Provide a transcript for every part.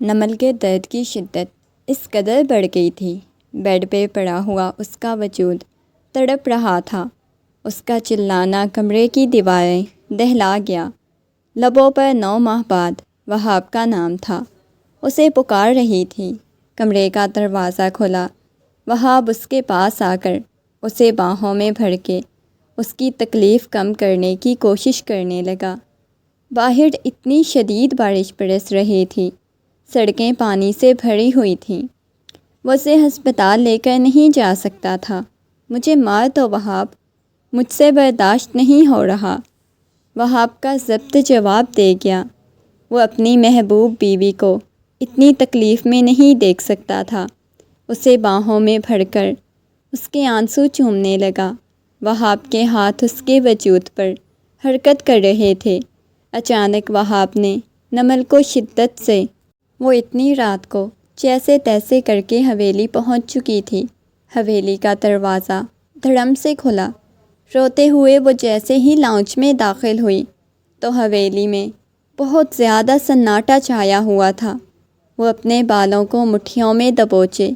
نمل کے درد کی شدت اس قدر بڑھ گئی تھی، بیڈ پہ پڑا ہوا اس کا وجود تڑپ رہا تھا۔ اس کا چلانا کمرے کی دیواریں دہلا گیا۔ لبوں پر 9 ماہ بعد وہاب کا نام تھا۔ اسے پکار رہی تھی۔ کمرے کا دروازہ کھلا۔ وہاب اس کے پاس آ کر اسے باہوں میں بھر کے اس کی تکلیف کم کرنے کی کوشش کرنے لگا۔ باہر اتنی شدید بارش برس رہی تھی، سڑکیں پانی سے بھری ہوئی تھیں۔ وہ اسے ہسپتال لے کر نہیں جا سکتا تھا۔ مجھے مار دو وہاب، مجھ سے برداشت نہیں ہو رہا، وہاب کا ضبط جواب دے گیا۔ وہ اپنی محبوب بیوی کو اتنی تکلیف میں نہیں دیکھ سکتا تھا۔ اسے باہوں میں بھر کر اس کے آنسو چومنے لگا۔ وہاب کے ہاتھ اس کے وجود پر حرکت کر رہے تھے۔ اچانک وہاب نے نمل کو شدت سے، وہ اتنی رات کو جیسے تیسے کر کے حویلی پہنچ چکی تھی۔ حویلی کا دروازہ دھڑم سے کھلا۔ روتے ہوئے وہ جیسے ہی لاؤنج میں داخل ہوئی تو حویلی میں بہت زیادہ سناٹا چھایا ہوا تھا۔ وہ اپنے بالوں کو مٹھیوں میں دبوچے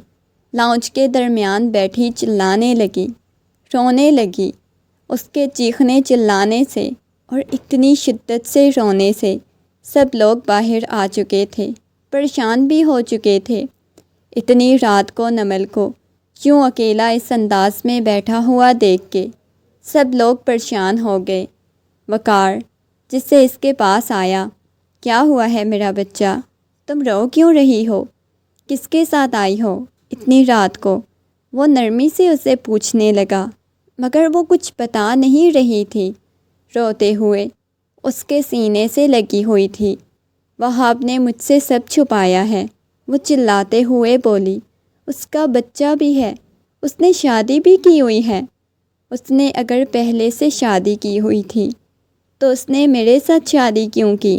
لاؤنج کے درمیان بیٹھی چلانے لگی، رونے لگی۔ اس کے چیخنے چلانے سے اور اتنی شدت سے رونے سے سب لوگ باہر آ چکے تھے، پریشان بھی ہو چکے تھے۔ اتنی رات کو نمل کو یوں اکیلا اس انداز میں بیٹھا ہوا دیکھ کے سب لوگ پریشان ہو گئے۔ وقار جس سے اس کے پاس آیا، کیا ہوا ہے میرا بچہ؟ تم رو کیوں رہی ہو؟ کس کے ساتھ آئی ہو اتنی رات کو؟ وہ نرمی سے اسے پوچھنے لگا، مگر وہ کچھ بتا نہیں رہی تھی۔ روتے ہوئے اس کے سینے سے لگی ہوئی تھی۔ وہاب نے مجھ سے سب چھپایا ہے، وہ چلاتے ہوئے بولی۔ اس کا بچہ بھی ہے، اس نے شادی بھی کی ہوئی ہے۔ اس نے اگر پہلے سے شادی کی ہوئی تھی تو اس نے میرے ساتھ شادی کیوں کی؟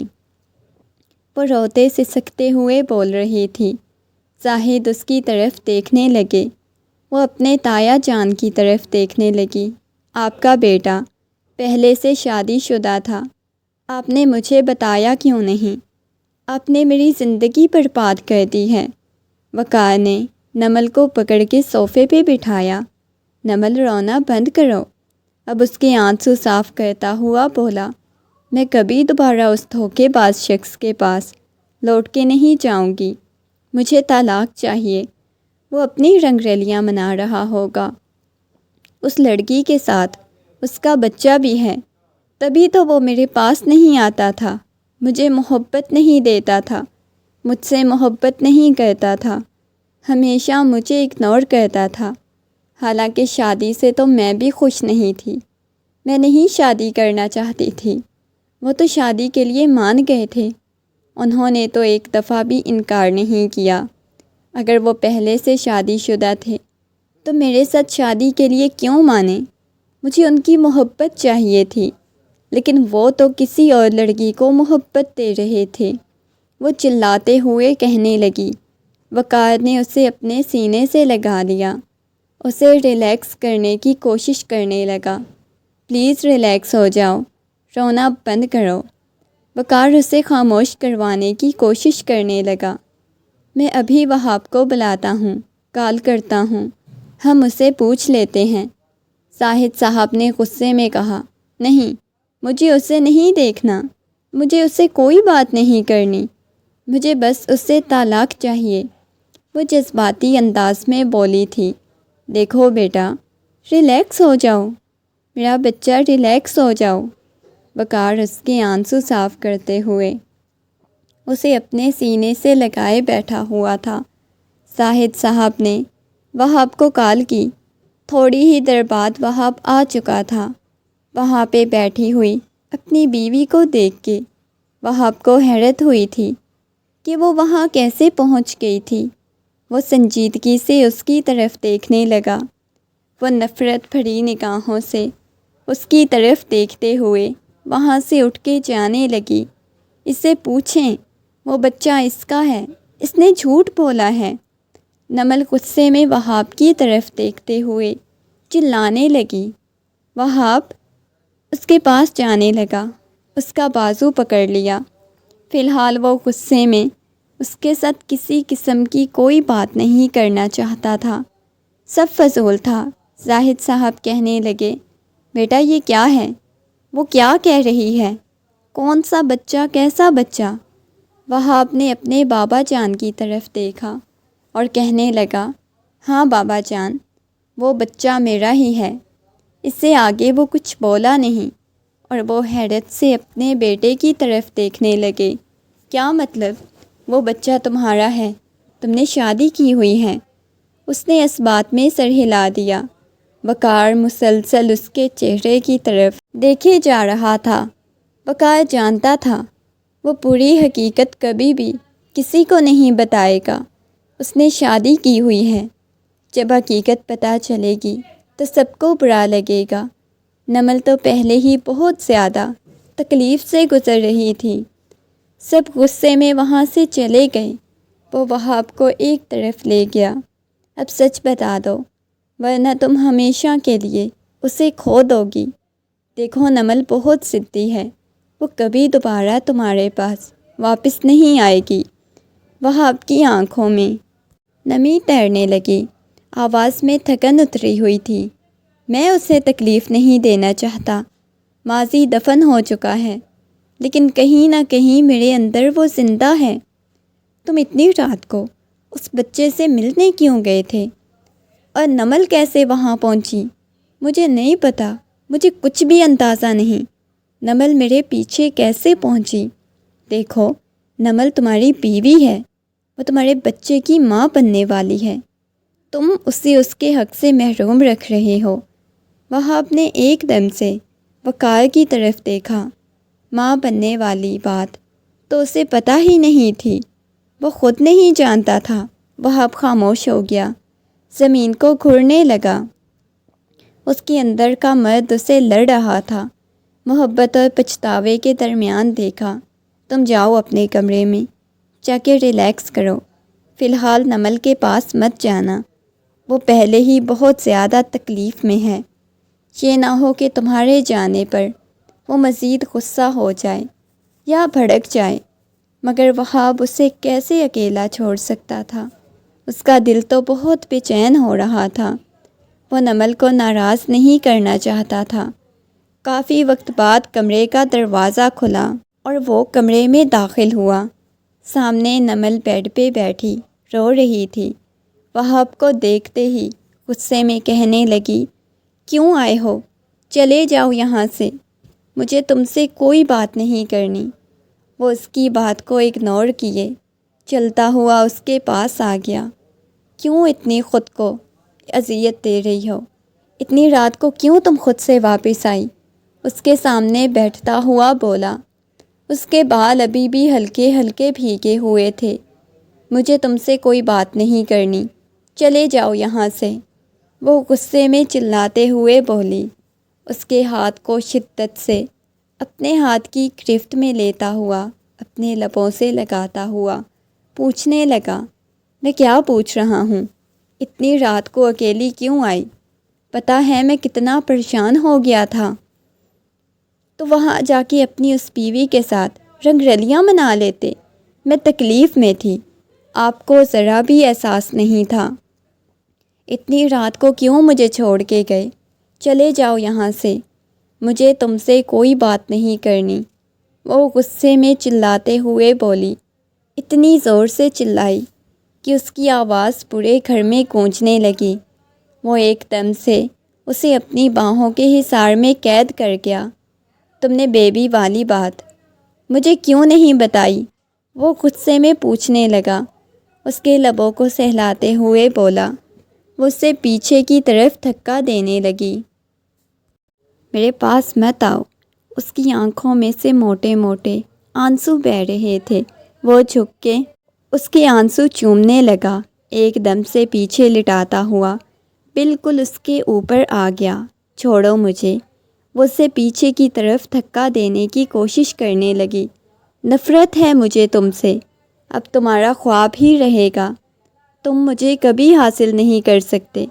وہ روتے سسکتے ہوئے بول رہی تھی۔ زاہد اس کی طرف دیکھنے لگے۔ وہ اپنے تایا جان کی طرف دیکھنے لگی۔ آپ کا بیٹا پہلے سے شادی شدہ تھا، آپ نے مجھے بتایا کیوں نہیں؟ آپ نے میری زندگی برباد کر دی ہے۔ وقار نے نمل کو پکڑ کے صوفے پہ بٹھایا۔ نمل رونا بند کرو۔ اب اس کے آنسو صاف کرتا ہوا بولا، میں کبھی دوبارہ اس دھوکے باز شخص کے پاس لوٹ کے نہیں جاؤں گی۔ مجھے طلاق چاہیے۔ وہ اپنی رنگ ریلیاں منا رہا ہوگا اس لڑکی کے ساتھ، اس کا بچہ بھی ہے، تبھی تو وہ میرے پاس نہیں آتا تھا، مجھے محبت نہیں دیتا تھا، مجھ سے محبت نہیں کرتا تھا، ہمیشہ مجھے اگنور کرتا تھا۔ حالانکہ شادی سے تو میں بھی خوش نہیں تھی، میں نہیں شادی کرنا چاہتی تھی۔ وہ تو شادی کے لیے مان گئے تھے، انہوں نے تو ایک دفعہ بھی انکار نہیں کیا۔ اگر وہ پہلے سے شادی شدہ تھے تو میرے ساتھ شادی کے لیے کیوں مانے؟ مجھے ان کی محبت چاہیے تھی، لیکن وہ تو کسی اور لڑکی کو محبت دے رہے تھے۔ وہ چلاتے ہوئے کہنے لگی۔ وقار نے اسے اپنے سینے سے لگا لیا، اسے ریلیکس کرنے کی کوشش کرنے لگا۔ پلیز ریلیکس ہو جاؤ، رونا بند کرو۔ وقار اسے خاموش کروانے کی کوشش کرنے لگا۔ میں ابھی وہاب کو بلاتا ہوں، کال کرتا ہوں، ہم اسے پوچھ لیتے ہیں۔ زاہد صاحب نے غصے میں کہا، نہیں، مجھے اسے نہیں دیکھنا، مجھے اسے کوئی بات نہیں کرنی، مجھے بس اس سے طلاق چاہیے۔ وہ جذباتی انداز میں بولی تھی۔ دیکھو بیٹا، ریلیکس ہو جاؤ، میرا بچہ ریلیکس ہو جاؤ۔ وقار اس کے آنسو صاف کرتے ہوئے اسے اپنے سینے سے لگائے بیٹھا ہوا تھا۔ زاہد صاحب نے وہاب کو کال کی۔ تھوڑی ہی دیر بعد وہاب آ چکا تھا۔ وہاں پہ بیٹھی ہوئی اپنی بیوی کو دیکھ کے وہاب کو حیرت ہوئی تھی کہ وہ وہاں کیسے پہنچ گئی تھی۔ وہ سنجیدگی سے اس کی طرف دیکھنے لگا۔ وہ نفرت بھری نگاہوں سے اس کی طرف دیکھتے ہوئے وہاں سے اٹھ کے جانے لگی۔ اسے پوچھیں، وہ بچہ اس کا ہے، اس نے جھوٹ بولا ہے۔ نمل غصے میں وہاب کی طرف دیکھتے ہوئے چلانے لگی۔ وہاب اس کے پاس جانے لگا، اس کا بازو پکڑ لیا۔ فی الحال وہ غصے میں اس کے ساتھ کسی قسم کی کوئی بات نہیں کرنا چاہتا تھا۔ سب فضول تھا۔ زاہد صاحب کہنے لگے، بیٹا یہ کیا ہے؟ وہ کیا کہہ رہی ہے؟ کون سا بچہ؟ کیسا بچہ؟ وہاب نے اپنے بابا جان کی طرف دیکھا اور کہنے لگا، ہاں بابا جان، وہ بچہ میرا ہی ہے۔ اس سے آگے وہ کچھ بولا نہیں اور وہ حیرت سے اپنے بیٹے کی طرف دیکھنے لگے۔ کیا مطلب؟ وہ بچہ تمہارا ہے؟ تم نے شادی کی ہوئی ہے؟ اس نے اس بات میں سر ہلا دیا۔ وقار مسلسل اس کے چہرے کی طرف دیکھے جا رہا تھا۔ وقار جانتا تھا وہ پوری حقیقت کبھی بھی کسی کو نہیں بتائے گا۔ اس نے شادی کی ہوئی ہے۔ جب حقیقت پتہ چلے گی تو سب کو برا لگے گا۔ نمل تو پہلے ہی بہت زیادہ تکلیف سے گزر رہی تھی۔ سب غصے میں وہاں سے چلے گئے۔ وہ وہاب کو ایک طرف لے گیا۔ اب سچ بتا دو ورنہ تم ہمیشہ کے لیے اسے کھو دو گی۔ دیکھو نمل بہت ضدی ہے، وہ کبھی دوبارہ تمہارے پاس واپس نہیں آئے گی۔ وہاب کی آنکھوں میں نمی تیرنے لگی، آواز میں تھکن اتری ہوئی تھی۔ میں اسے تکلیف نہیں دینا چاہتا۔ ماضی دفن ہو چکا ہے، لیکن کہیں نہ کہیں میرے اندر وہ زندہ ہے۔ تم اتنی رات کو اس بچے سے ملنے کیوں گئے تھے؟ اور نمل کیسے وہاں پہنچی؟ مجھے نہیں پتہ، مجھے کچھ بھی اندازہ نہیں۔ نمل میرے پیچھے کیسے پہنچی؟ دیکھو نمل تمہاری بیوی ہے، وہ تمہارے بچے کی ماں بننے والی ہے۔ تم اسے اس کے حق سے محروم رکھ رہے ہو۔ وہاب نے ایک دم سے وقار کی طرف دیکھا۔ ماں بننے والی بات تو اسے پتہ ہی نہیں تھی، وہ خود نہیں جانتا تھا۔ وہاب خاموش ہو گیا، زمین کو گھرنے لگا۔ اس کے اندر کا مرد اسے لڑ رہا تھا۔ محبت اور پچھتاوے کے درمیان دیکھا، تم جاؤ اپنے کمرے میں، جا کے ریلیکس کرو، فی الحال نمل کے پاس مت جانا، وہ پہلے ہی بہت زیادہ تکلیف میں ہے۔ یہ نہ ہو کہ تمہارے جانے پر وہ مزید غصہ ہو جائے یا بھڑک جائے۔ مگر وہاب اسے کیسے اکیلا چھوڑ سکتا تھا؟ اس کا دل تو بہت بے چین ہو رہا تھا۔ وہ نمل کو ناراض نہیں کرنا چاہتا تھا۔ کافی وقت بعد کمرے کا دروازہ کھلا اور وہ کمرے میں داخل ہوا۔ سامنے نمل بیڈ پہ بیٹھی رو رہی تھی۔ وہاب کو دیکھتے ہی غصے میں کہنے لگی، کیوں آئے ہو؟ چلے جاؤ یہاں سے، مجھے تم سے کوئی بات نہیں کرنی۔ وہ اس کی بات کو اگنور کیے چلتا ہوا اس کے پاس آ گیا۔ کیوں اتنی خود کو اذیت دے رہی ہو؟ اتنی رات کو کیوں تم خود سے واپس آئی؟ اس کے سامنے بیٹھتا ہوا بولا۔ اس کے بال ابھی بھی ہلکے ہلکے بھیگے ہوئے تھے۔ مجھے تم سے کوئی بات نہیں کرنی، چلے جاؤ یہاں سے، وہ غصے میں چلاتے ہوئے بولی۔ اس کے ہاتھ کو شدت سے اپنے ہاتھ کی گرفت میں لیتا ہوا اپنے لبوں سے لگاتا ہوا پوچھنے لگا، میں کیا پوچھ رہا ہوں؟ اتنی رات کو اکیلی کیوں آئی؟ پتہ ہے میں کتنا پریشان ہو گیا تھا۔ تو وہاں جا کے اپنی اس بیوی کے ساتھ رنگ رلیاں منا لیتے۔ میں تکلیف میں تھی، آپ کو ذرا بھی احساس نہیں تھا۔ اتنی رات کو کیوں مجھے چھوڑ کے گئے؟ چلے جاؤ یہاں سے، مجھے تم سے کوئی بات نہیں کرنی، وہ غصے میں چلاتے ہوئے بولی۔ اتنی زور سے چلائی کہ اس کی آواز پورے گھر میں گونجنے لگی۔ وہ ایک دم سے اسے اپنی باہوں کے حصار میں قید کر گیا۔ تم نے بیبی والی بات مجھے کیوں نہیں بتائی؟ وہ غصے میں پوچھنے لگا۔ اس کے لبوں کو سہلاتے ہوئے بولا۔ وہ اسے پیچھے کی طرف دھکا دینے لگی۔ میرے پاس مت آؤ۔ اس کی آنکھوں میں سے موٹے موٹے آنسو بہہ رہے تھے۔ وہ جھک کے اس کے آنسو چومنے لگا، ایک دم سے پیچھے لٹاتا ہوا بالکل اس کے اوپر آ گیا۔ چھوڑو مجھے، وہ اسے پیچھے کی طرف دھکا دینے کی کوشش کرنے لگی۔ نفرت ہے مجھے تم سے، اب تمہارا خواب ہی رہے گا، تم مجھے کبھی حاصل نہیں کر سکتے۔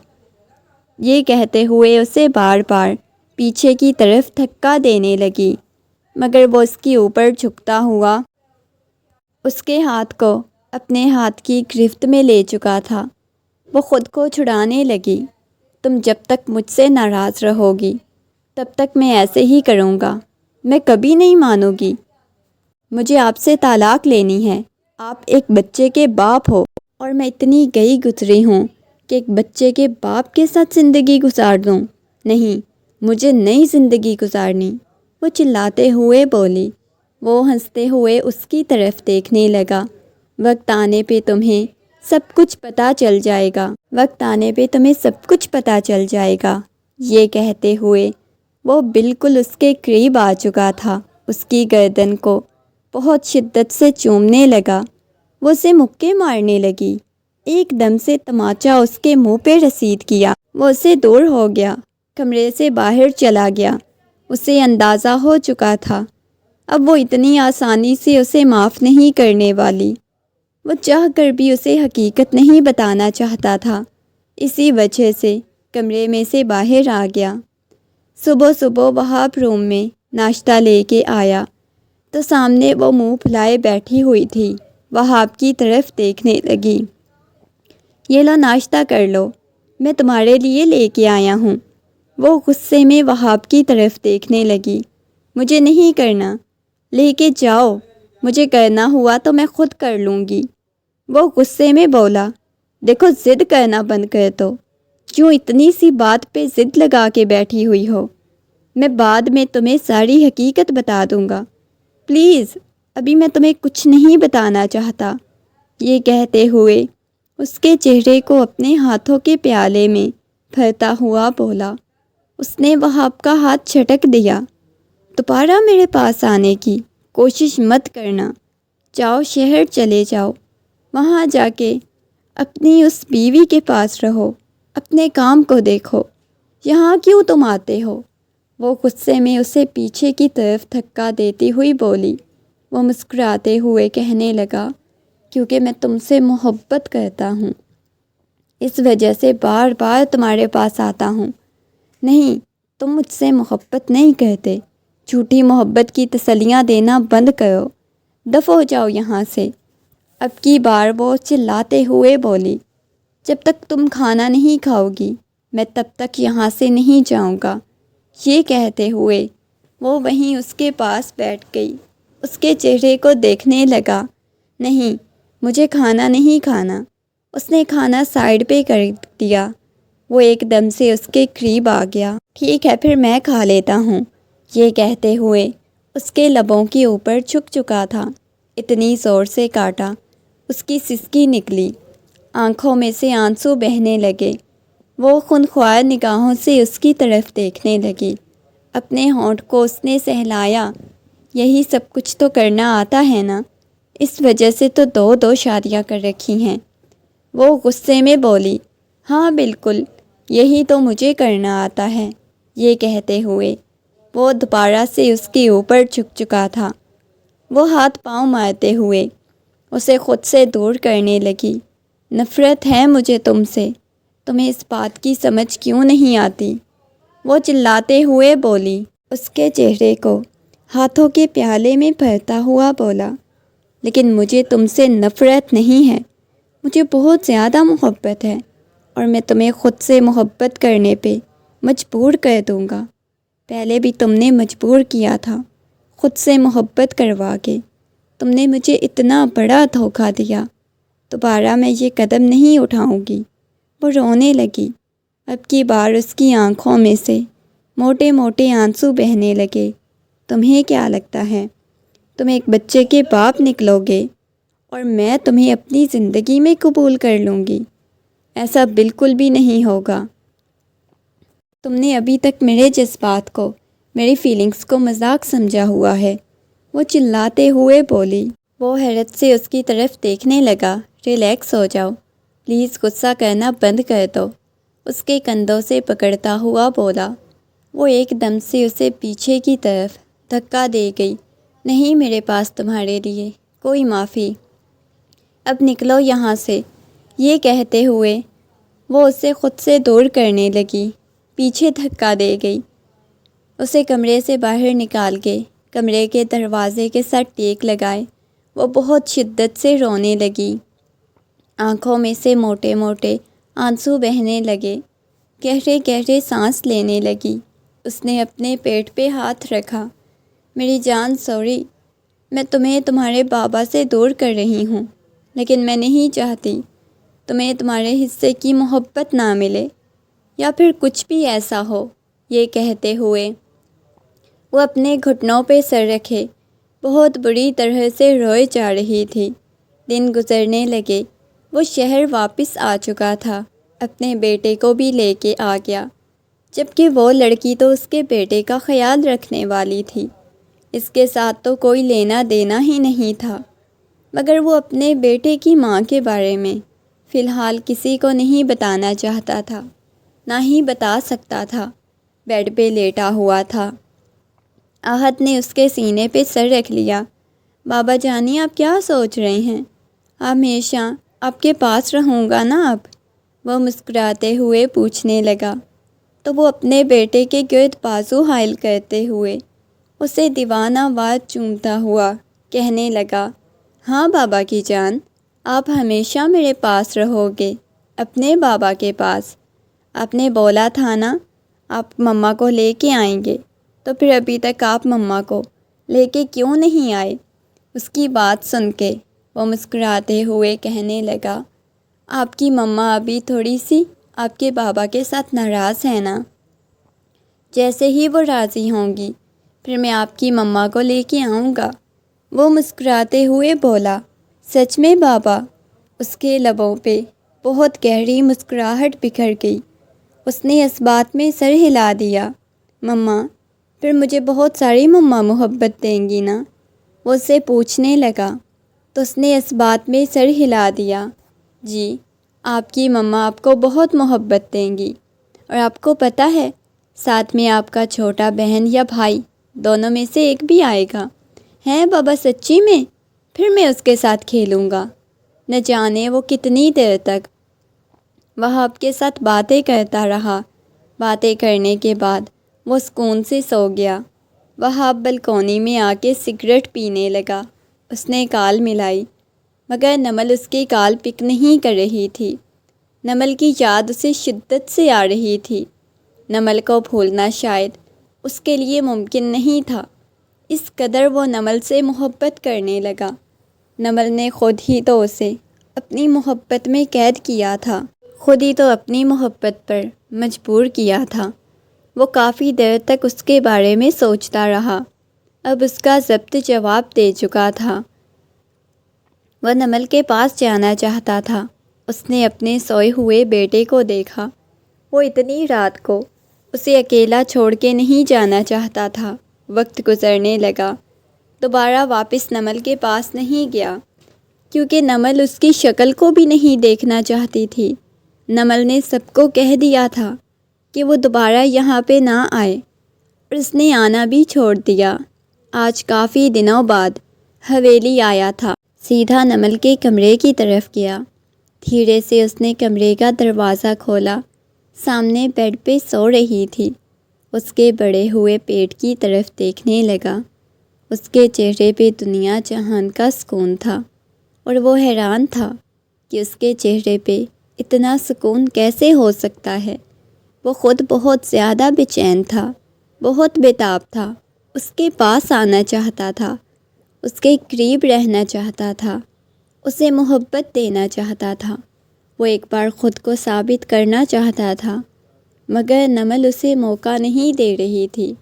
یہ کہتے ہوئے اسے بار بار پیچھے کی طرف دھکا دینے لگی، مگر وہ اس کے اوپر جھکتا ہوا اس کے ہاتھ کو اپنے ہاتھ کی گرفت میں لے چکا تھا۔ وہ خود کو چھڑانے لگی۔ تم جب تک مجھ سے ناراض رہو گی تب تک میں ایسے ہی کروں گا، میں کبھی نہیں مانوں گی۔ مجھے آپ سے طلاق لینی ہے۔ آپ ایک بچے کے باپ ہو اور میں اتنی گئی گزری ہوں کہ ایک بچے کے باپ کے ساتھ زندگی گزار دوں؟ نہیں، مجھے نئی زندگی گزارنی، وہ چلاتے ہوئے بولی۔ وہ ہنستے ہوئے اس کی طرف دیکھنے لگا۔ وقت آنے پہ تمہیں سب کچھ پتہ چل جائے گا، وقت آنے پہ تمہیں سب کچھ پتہ چل جائے گا۔ یہ کہتے ہوئے وہ بالکل اس کے قریب آ چکا تھا، اس کی گردن کو بہت شدت سے چومنے لگا۔ وہ اسے مکے مارنے لگی۔ ایک دم سے تماچا اس کے منہ پہ رسید کیا۔ وہ اسے دور ہو گیا، کمرے سے باہر چلا گیا۔ اسے اندازہ ہو چکا تھا اب وہ اتنی آسانی سے اسے معاف نہیں کرنے والی۔ وہ چاہ کر بھی اسے حقیقت نہیں بتانا چاہتا تھا، اسی وجہ سے کمرے میں سے باہر آ گیا۔ صبح صبح وہاب روم میں ناشتہ لے کے آیا تو سامنے وہ منہ پھلائے بیٹھی ہوئی تھی۔ وہاب کی طرف دیکھنے لگی۔ یہ لو ناشتہ کر لو، میں تمہارے لیے لے کے آیا ہوں۔ وہ غصے میں وہاب کی طرف دیکھنے لگی۔ مجھے نہیں کرنا، لے کے جاؤ، مجھے کرنا ہوا تو میں خود کر لوں گی۔ وہ غصے میں بولا۔ دیکھو ضد کرنا بند کر دو، کیوں اتنی سی بات پہ ضد لگا کے بیٹھی ہوئی ہو؟ میں بعد میں تمہیں ساری حقیقت بتا دوں گا، پلیز ابھی میں تمہیں کچھ نہیں بتانا چاہتا۔ یہ کہتے ہوئے اس کے چہرے کو اپنے ہاتھوں کے پیالے میں بھرتا ہوا بولا۔ اس نے وہاب کا ہاتھ جھٹک دیا۔ دوبارہ میرے پاس آنے کی کوشش مت کرنا، جاؤ شہر چلے جاؤ، وہاں جا کے اپنی اس بیوی کے پاس رہو، اپنے کام کو دیکھو، یہاں کیوں تم آتے ہو؟ وہ غصے میں اسے پیچھے کی طرف دھکا دیتی ہوئی بولی۔ وہ مسکراتے ہوئے کہنے لگا، کیونکہ میں تم سے محبت کرتا ہوں، اس وجہ سے بار بار تمہارے پاس آتا ہوں۔ نہیں، تم مجھ سے محبت نہیں کرتے، جھوٹی محبت کی تسلیاں دینا بند کرو، دفع ہو جاؤ یہاں سے۔ اب کی بار وہ چلاتے ہوئے بولی، جب تک تم کھانا نہیں کھاؤ گی میں تب تک یہاں سے نہیں جاؤں گا۔ یہ کہتے ہوئے وہ وہیں اس کے پاس بیٹھ گئی، اس کے چہرے کو دیکھنے لگا۔ نہیں، مجھے کھانا نہیں کھانا۔ اس نے کھانا سائڈ پہ کر دیا۔ وہ ایک دم سے اس کے قریب آ گیا۔ ٹھیک ہے پھر میں کھا لیتا ہوں، یہ کہتے ہوئے اس کے لبوں کے اوپر جھک چکا تھا۔ اتنی زور سے کاٹا، اس کی سسکی نکلی، آنکھوں میں سے آنسو بہنے لگے۔ وہ خونخوار نگاہوں سے اس کی طرف دیکھنے لگی۔ اپنے ہونٹ کو اس نے سہلایا۔ یہی سب کچھ تو کرنا آتا ہے نا، اس وجہ سے تو دو شادیاں کر رکھی ہیں۔ وہ غصے میں بولی، ہاں بالکل، یہی تو مجھے کرنا آتا ہے۔ یہ کہتے ہوئے وہ دوبارہ سے اس کے اوپر جھک چکا تھا۔ وہ ہاتھ پاؤں مارتے ہوئے اسے خود سے دور کرنے لگی۔ نفرت ہے مجھے تم سے، تمہیں اس بات کی سمجھ کیوں نہیں آتی؟ وہ چلاتے ہوئے بولی، اس کے چہرے کو ہاتھوں کے پیالے میں بھرتا ہوا بولا، لیکن مجھے تم سے نفرت نہیں ہے، مجھے بہت زیادہ محبت ہے، اور میں تمہیں خود سے محبت کرنے پہ مجبور کر دوں گا۔ پہلے بھی تم نے مجبور کیا تھا، خود سے محبت کروا کے۔ تم نے مجھے اتنا بڑا دھوکہ دیا، دوبارہ میں یہ قدم نہیں اٹھاؤں گی۔ وہ رونے لگی۔ اب کی بار اس کی آنکھوں میں سے موٹے موٹے آنسو بہنے لگے۔ تمہیں کیا لگتا ہے تم ایک بچے کے باپ نکلو گے اور میں تمہیں اپنی زندگی میں قبول کر لوں گی؟ ایسا بالکل بھی نہیں ہوگا۔ تم نے ابھی تک میرے جذبات کو، میری فیلنگز کو مذاق سمجھا ہوا ہے، وہ چلاتے ہوئے بولی۔ وہ حیرت سے اس کی طرف دیکھنے لگا۔ ریلیکس ہو جاؤ، پلیز غصہ کرنا بند کر دو، اس کے کندھوں سے پکڑتا ہوا بولا۔ وہ ایک دم سے اسے پیچھے کی طرف دھکا دے گئی۔ نہیں میرے پاس تمہارے لیے کوئی معافی، اب نکلو یہاں سے، یہ کہتے ہوئے وہ اسے خود سے دور کرنے لگی، پیچھے دھکا دے گئی، اسے کمرے سے باہر نکال کے کمرے کے دروازے کے ساتھ ٹیک لگائے وہ بہت شدت سے رونے لگی، آنکھوں میں سے موٹے موٹے آنسو بہنے لگے، گہرے گہرے سانس لینے لگی۔ اس نے اپنے پیٹ پہ ہاتھ رکھا۔ میری جان سوری، میں تمہیں تمہارے بابا سے دور کر رہی ہوں، لیکن میں نہیں چاہتی تمہیں تمہارے حصے کی محبت نہ ملے یا پھر کچھ بھی ایسا ہو۔ یہ کہتے ہوئے وہ اپنے گھٹنوں پہ سر رکھے بہت بری طرح سے روئے جا رہی تھی۔ دن گزرنے لگے، وہ شہر واپس آ چکا تھا، اپنے بیٹے کو بھی لے کے آ گیا، جبکہ وہ لڑکی تو اس کے بیٹے کا خیال رکھنے والی تھی، اس کے ساتھ تو کوئی لینا دینا ہی نہیں تھا، مگر وہ اپنے بیٹے کی ماں کے بارے میں فی الحال کسی کو نہیں بتانا چاہتا تھا، نہ ہی بتا سکتا تھا۔ بیڈ پہ لیٹا ہوا تھا، آہت نے اس کے سینے پہ سر رکھ لیا۔ بابا جانی، آپ کیا سوچ رہے ہیں؟ ہمیشہ آپ کے پاس رہوں گا نا اب؟ وہ مسکراتے ہوئے پوچھنے لگا، تو وہ اپنے بیٹے کے گرد بازو حائل کرتے ہوئے اسے دیوانہ وار چومتا ہوا کہنے لگا، ہاں بابا کی جان، آپ ہمیشہ میرے پاس رہو گے، اپنے بابا کے پاس۔ آپ نے بولا تھا نا آپ مما کو لے کے آئیں گے، تو پھر ابھی تک آپ مما کو لے کے کیوں نہیں آئے؟ اس کی بات سن کے وہ مسکراتے ہوئے کہنے لگا، آپ کی مما ابھی تھوڑی سی آپ کے بابا کے ساتھ ناراض ہے نا، جیسے ہی وہ راضی ہوں گی پھر میں آپ کی مما کو لے کے آؤں گا۔ وہ مسکراتے ہوئے بولا، سچ میں بابا؟ اس کے لبوں پہ بہت گہری مسکراہٹ بکھر گئی۔ اس نے اس بات میں سر ہلا دیا، مما، پھر مجھے بہت ساری مما محبت دیں گی نا؟ وہ اسے پوچھنے لگا، تو اس نے اس بات میں سر ہلا دیا، جی، آپ کی مما آپ کو بہت محبت دیں گی، اور آپ کو پتہ ہے ساتھ میں آپ کا چھوٹا بہن یا بھائی دونوں میں سے ایک بھی آئے گا۔ ہیں بابا سچی میں؟ پھر میں اس کے ساتھ کھیلوں گا، نہ جانے وہ کتنی دیر تک وہ آپ کے ساتھ باتیں کرتا رہا۔ باتیں کرنے کے بعد وہ سکون سے سو گیا۔ وہاب بلکونی میں آ کے سگریٹ پینے لگا۔ اس نے کال ملائی، مگر نمل اس کی کال پک نہیں کر رہی تھی۔ نمل کی یاد اسے شدت سے آ رہی تھی۔ نمل کو بھولنا شاید اس کے لیے ممکن نہیں تھا، اس قدر وہ نمل سے محبت کرنے لگا۔ نمل نے خود ہی تو اسے اپنی محبت میں قید کیا تھا، خود ہی تو اپنی محبت پر مجبور کیا تھا۔ وہ کافی دیر تک اس کے بارے میں سوچتا رہا، اب اس کا ضبط جواب دے چکا تھا۔ وہ نمل کے پاس جانا چاہتا تھا۔ اس نے اپنے سوئے ہوئے بیٹے کو دیکھا، وہ اتنی رات کو اسے اکیلا چھوڑ کے نہیں جانا چاہتا تھا۔ وقت گزرنے لگا، دوبارہ واپس نمل کے پاس نہیں گیا، کیونکہ نمل اس کی شکل کو بھی نہیں دیکھنا چاہتی تھی۔ نمل نے سب کو کہہ دیا تھا کہ وہ دوبارہ یہاں پہ نہ آئے، اور اس نے آنا بھی چھوڑ دیا۔ آج کافی دنوں بعد حویلی آیا تھا، سیدھا نمل کے کمرے کی طرف گیا۔ دھیرے سے اس نے کمرے کا دروازہ کھولا، سامنے بیڈ پہ سو رہی تھی۔ اس کے بڑے ہوئے پیٹ کی طرف دیکھنے لگا۔ اس کے چہرے پہ دنیا جہان کا سکون تھا، اور وہ حیران تھا کہ اس کے چہرے پہ اتنا سکون کیسے ہو سکتا ہے۔ وہ خود بہت زیادہ بے چین تھا، بہت بےتاب تھا، اس کے پاس آنا چاہتا تھا، اس کے قریب رہنا چاہتا تھا، اسے محبت دینا چاہتا تھا۔ وہ ایک بار خود کو ثابت کرنا چاہتا تھا، مگر نمل اسے موقع نہیں دے رہی تھی۔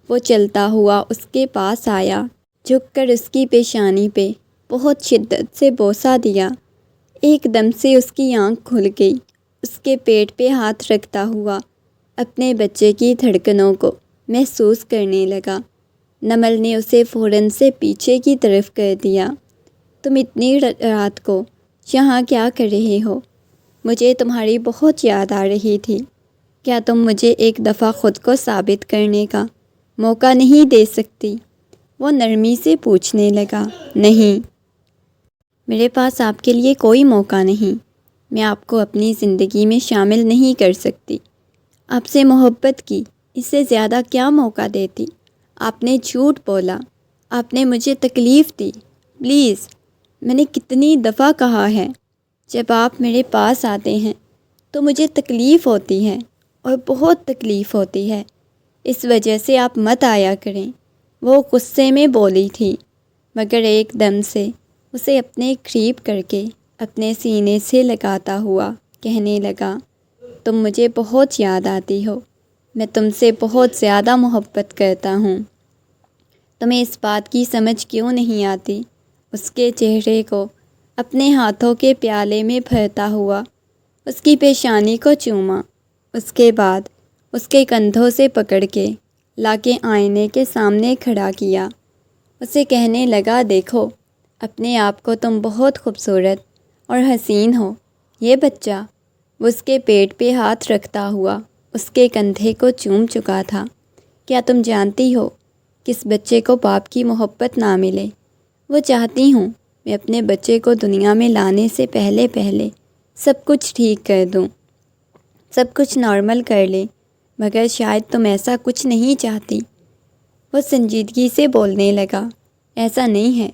وہ چلتا ہوا اس کے پاس آیا، جھک کر اس کی پیشانی پہ بہت شدت سے بوسہ دیا۔ ایک دم سے اس کی آنکھ کھل گئی۔ اس کے پیٹ پہ ہاتھ رکھتا ہوا اپنے بچے کی دھڑکنوں کو محسوس کرنے لگا۔ نمل نے اسے فوراً سے پیچھے کی طرف کر دیا۔ تم اتنی رات کو یہاں کیا کر رہے ہو؟ مجھے تمہاری بہت یاد آ رہی تھی۔ کیا تم مجھے ایک دفعہ خود کو ثابت کرنے کا موقع نہیں دے سکتی؟ وہ نرمی سے پوچھنے لگا۔ نہیں، میرے پاس آپ کے لیے کوئی موقع نہیں۔ میں آپ کو اپنی زندگی میں شامل نہیں کر سکتی۔ آپ سے محبت کی، اس سے زیادہ کیا موقع دیتی؟ آپ نے جھوٹ بولا، آپ نے مجھے تکلیف دی۔ پلیز میں نے کتنی دفعہ کہا ہے، جب آپ میرے پاس آتے ہیں تو مجھے تکلیف ہوتی ہے اور بہت تکلیف ہوتی ہے، اس وجہ سے آپ مت آیا کریں۔ وہ غصے میں بولی تھی، مگر ایک دم سے اسے اپنے قریب کر کے اپنے سینے سے لگاتا ہوا کہنے لگا، تم مجھے بہت یاد آتی ہو، میں تم سے بہت زیادہ محبت کرتا ہوں، تمہیں اس بات کی سمجھ کیوں نہیں آتی؟ اس کے چہرے کو اپنے ہاتھوں کے پیالے میں بھرتا ہوا اس کی پیشانی کو چوما، اس کے بعد اس کے کندھوں سے پکڑ کے لا کے آئینے کے سامنے کھڑا کیا، اسے کہنے لگا، دیکھو اپنے آپ کو، تم بہت خوبصورت اور حسین ہو۔ یہ بچہ، وہ اس کے پیٹ پہ ہاتھ رکھتا ہوا اس کے کندھے کو چوم چکا تھا۔ کیا تم جانتی ہو کس بچے کو باپ کی محبت نہ ملے؟ وہ چاہتی ہوں میں اپنے بچے کو دنیا میں لانے سے پہلے سب کچھ ٹھیک کر دوں، سب کچھ نارمل کر لے، مگر شاید تم ایسا کچھ نہیں چاہتی۔ وہ سنجیدگی سے بولنے لگا، ایسا نہیں ہے،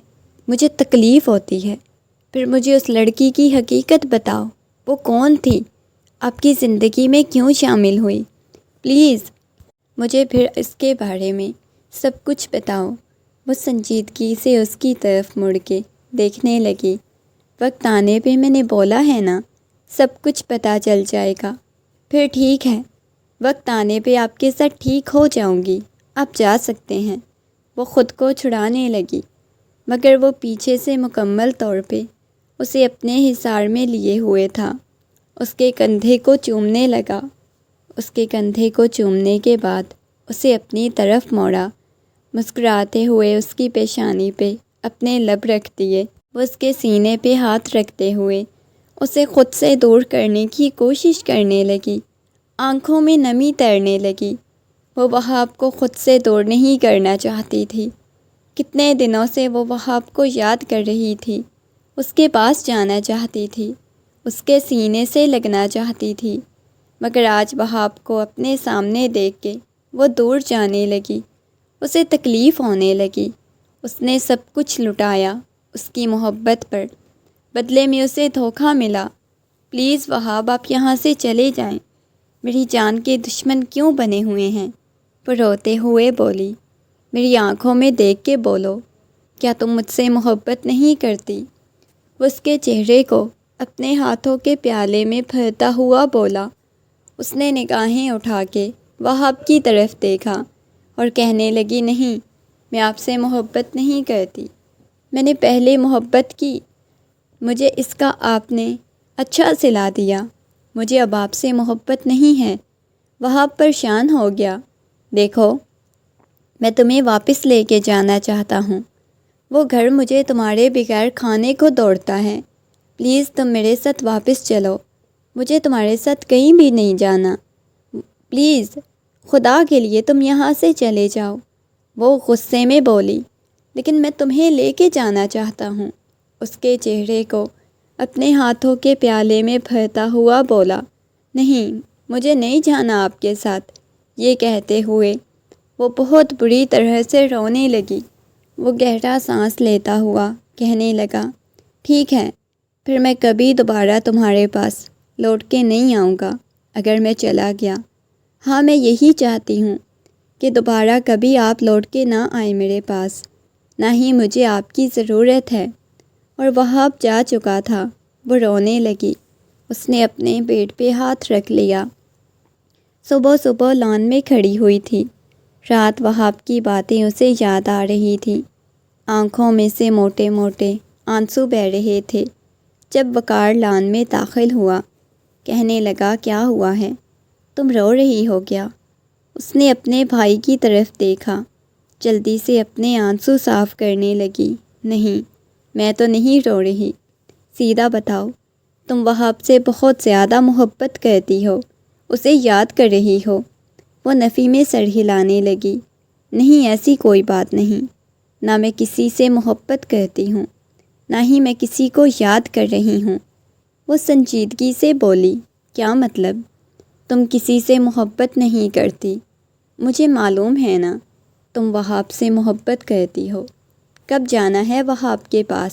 مجھے تکلیف ہوتی ہے۔ پھر مجھے اس لڑکی کی حقیقت بتاؤ، وہ کون تھی؟ آپ کی زندگی میں کیوں شامل ہوئی؟ پلیز مجھے پھر اس کے بارے میں سب کچھ بتاؤ۔ وہ سنجیدگی سے اس کی طرف مڑ کے دیکھنے لگی۔ وقت آنے پہ میں نے بولا ہے نا، سب کچھ پتہ چل جائے گا۔ پھر ٹھیک ہے، وقت آنے پہ آپ کے ساتھ ٹھیک ہو جاؤں گی، آپ جا سکتے ہیں۔ وہ خود کو چھڑانے لگی، مگر وہ پیچھے سے مکمل طور پہ اسے اپنے حصار میں لیے ہوئے تھا۔ اس کے کندھے کو چومنے لگا۔ اس کے کندھے کو چومنے کے بعد اسے اپنی طرف موڑا، مسکراتے ہوئے اس کی پیشانی پہ اپنے لب رکھ دیے۔ وہ اس کے سینے پہ ہاتھ رکھتے ہوئے اسے خود سے دور کرنے کی کوشش کرنے لگی۔ آنکھوں میں نمی تیرنے لگی۔ وہ وہاب کو خود سے دور نہیں کرنا چاہتی تھی۔ کتنے دنوں سے وہ وہاب کو یاد کر رہی تھی، اس کے پاس جانا چاہتی تھی، اس کے سینے سے لگنا چاہتی تھی، مگر آج وہاب کو اپنے سامنے دیکھ کے وہ دور جانے لگی، اسے تکلیف ہونے لگی۔ اس نے سب کچھ لٹایا اس کی محبت پر، بدلے میں اسے دھوکہ ملا۔ پلیز وہاب، آپ یہاں سے چلے جائیں، میری جان کے دشمن کیوں بنے ہوئے ہیں؟ وہ روتے ہوئے بولی، میری آنکھوں میں دیکھ کے بولو، کیا تم مجھ سے محبت نہیں کرتی؟ وہ اس کے چہرے کو اپنے ہاتھوں کے پیالے میں بھرتا ہوا بولا۔ اس نے نگاہیں اٹھا کے وہاب کی طرف دیکھا اور کہنے لگی، نہیں، میں آپ سے محبت نہیں کرتی، میں نے پہلے محبت کی، مجھے اس کا آپ نے اچھا سلا دیا، مجھے اب آپ سے محبت نہیں ہے۔ وہاب پریشان ہو گیا، دیکھو میں تمہیں واپس لے کے جانا چاہتا ہوں، وہ گھر مجھے تمہارے بغیر کھانے کو دوڑتا ہے، پلیز تم میرے ساتھ واپس چلو، مجھے تمہارے ساتھ کہیں بھی نہیں جانا، پلیز خدا کے لیے تم یہاں سے چلے جاؤ۔ وہ غصے میں بولی، لیکن میں تمہیں لے کے جانا چاہتا ہوں۔ اس کے چہرے کو اپنے ہاتھوں کے پیالے میں بھرتا ہوا بولا، نہیں، مجھے نہیں جانا آپ کے ساتھ۔ یہ کہتے ہوئے وہ بہت بری طرح سے رونے لگی۔ وہ گہرا سانس لیتا ہوا کہنے لگا، ٹھیک ہے، پھر میں کبھی دوبارہ تمہارے پاس لوٹ کے نہیں آؤں گا اگر میں چلا گیا۔ ہاں، میں یہی چاہتی ہوں کہ دوبارہ کبھی آپ لوٹ کے نہ آئیں میرے پاس، نہ ہی مجھے آپ کی ضرورت ہے۔ اور وہاب جا چکا تھا۔ وہ رونے لگی۔ اس نے اپنے پیٹ پہ ہاتھ رکھ لیا۔ صبح صبح لان میں کھڑی ہوئی تھی۔ رات وہاب کی باتیں اسے یاد آ رہی تھیں۔ آنکھوں میں سے موٹے موٹے آنسو بہہ رہے تھے۔ جب وقار لان میں داخل ہوا، کہنے لگا، کیا ہوا ہے؟ تم رو رہی ہو کیا؟ اس نے اپنے بھائی کی طرف دیکھا، جلدی سے اپنے آنسو صاف کرنے لگی۔ نہیں، میں تو نہیں رو رہی، سیدھا بتاؤ، تم وہاب سے بہت زیادہ محبت کرتی ہو، اسے یاد کر رہی ہو؟ وہ نفی میں سر ہلانے لگی۔ نہیں، ایسی کوئی بات نہیں، نہ میں کسی سے محبت کرتی ہوں، نہ ہی میں کسی کو یاد کر رہی ہوں۔ وہ سنجیدگی سے بولی، کیا مطلب؟ تم کسی سے محبت نہیں کرتی، مجھے معلوم ہے نا، تم وہاب سے محبت کرتی ہو۔ کب جانا ہے وہاب کے پاس؟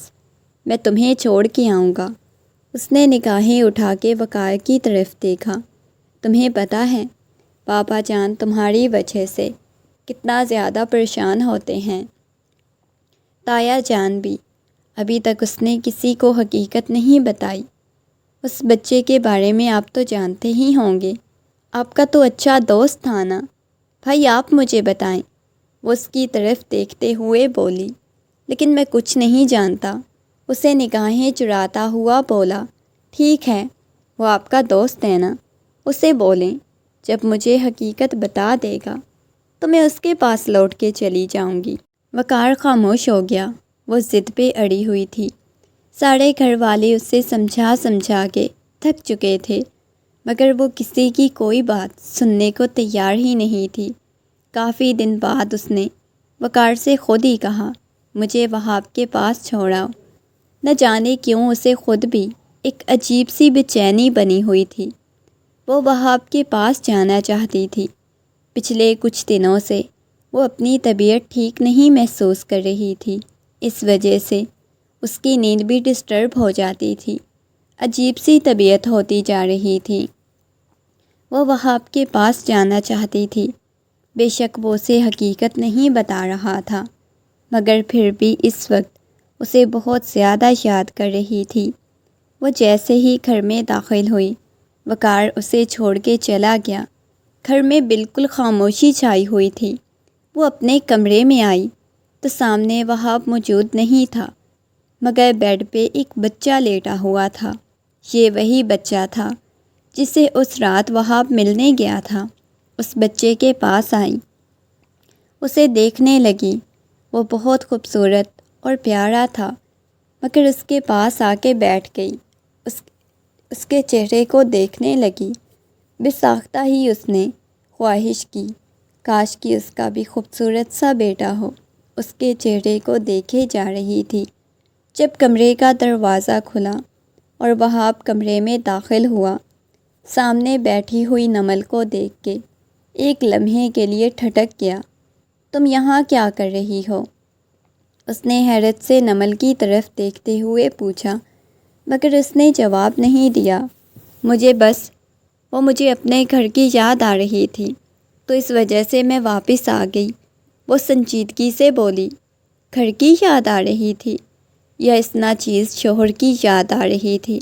میں تمہیں چھوڑ کے آؤں گا۔ اس نے نگاہیں اٹھا کے وقار کی طرف دیکھا۔ تمہیں پتہ ہے پاپا جان تمہاری وجہ سے کتنا زیادہ پریشان ہوتے ہیں۔ تایا جان بھی۔ ابھی تک اس نے کسی کو حقیقت نہیں بتائی۔ اس بچے کے بارے میں آپ تو جانتے ہی ہوں گے۔ آپ کا تو اچھا دوست تھا نا۔ بھائی آپ مجھے بتائیں، وہ اس کی طرف دیکھتے ہوئے بولی۔ لیکن میں کچھ نہیں جانتا، اسے نگاہیں چراتا ہوا بولا۔ ٹھیک ہے، وہ آپ کا دوست ہے نا، اسے بولیں جب مجھے حقیقت بتا دے گا تو میں اس کے پاس لوٹ کے چلی جاؤں گی۔ وقار خاموش ہو گیا۔ وہ ضد پہ اڑی ہوئی تھی۔ سارے گھر والے اسے سمجھا کے تھک چکے تھے، مگر وہ کسی کی کوئی بات سننے کو تیار ہی نہیں تھی۔ کافی دن بعد اس نے وقار سے خود ہی کہا، مجھے وہاب کے پاس چھوڑاؤ۔ نہ جانے کیوں اسے خود بھی ایک عجیب سی بے چینی بنی ہوئی تھی۔ وہ وہاب کے پاس جانا چاہتی تھی۔ پچھلے کچھ دنوں سے وہ اپنی طبیعت ٹھیک نہیں محسوس کر رہی تھی، اس وجہ سے اس کی نیند بھی ڈسٹرب ہو جاتی تھی۔ عجیب سی طبیعت ہوتی جا رہی تھی۔ وہ وہاب کے پاس جانا چاہتی تھی۔ بے شک وہ اسے حقیقت نہیں بتا رہا تھا، مگر پھر بھی اس وقت اسے بہت زیادہ یاد کر رہی تھی۔ وہ جیسے ہی گھر میں داخل ہوئی، وقار اسے چھوڑ کے چلا گیا۔ گھر میں بالکل خاموشی چھائی ہوئی تھی۔ وہ اپنے کمرے میں آئی تو سامنے وہاب موجود نہیں تھا، مگر بیڈ پہ ایک بچہ لیٹا ہوا تھا۔ یہ وہی بچہ تھا جسے اس رات وہاب ملنے گیا تھا۔ اس بچے کے پاس آئی، اسے دیکھنے لگی۔ وہ بہت خوبصورت اور پیارا تھا، مگر اس کے پاس آ کے بیٹھ گئی۔ اس کے چہرے کو دیکھنے لگی۔ بے ساختہ ہی اس نے خواہش کی، کاش کہ اس کا بھی خوبصورت سا بیٹا ہو۔ اس کے چہرے کو دیکھے جا رہی تھی۔ جب کمرے کا دروازہ کھلا اور وہاب کمرے میں داخل ہوا، سامنے بیٹھی ہوئی نمل کو دیکھ کے ایک لمحے کے لیے ٹھٹک گیا۔ تم یہاں کیا کر رہی ہو؟ اس نے حیرت سے نمل کی طرف دیکھتے ہوئے پوچھا، مگر اس نے جواب نہیں دیا۔ مجھے اپنے گھر کی یاد آ رہی تھی، تو اس وجہ سے میں واپس آ گئی۔ وہ سنجیدگی سے بولی۔ گھر کی یاد آ رہی تھی یا اس ناچیز شوہر کی یاد آ رہی تھی؟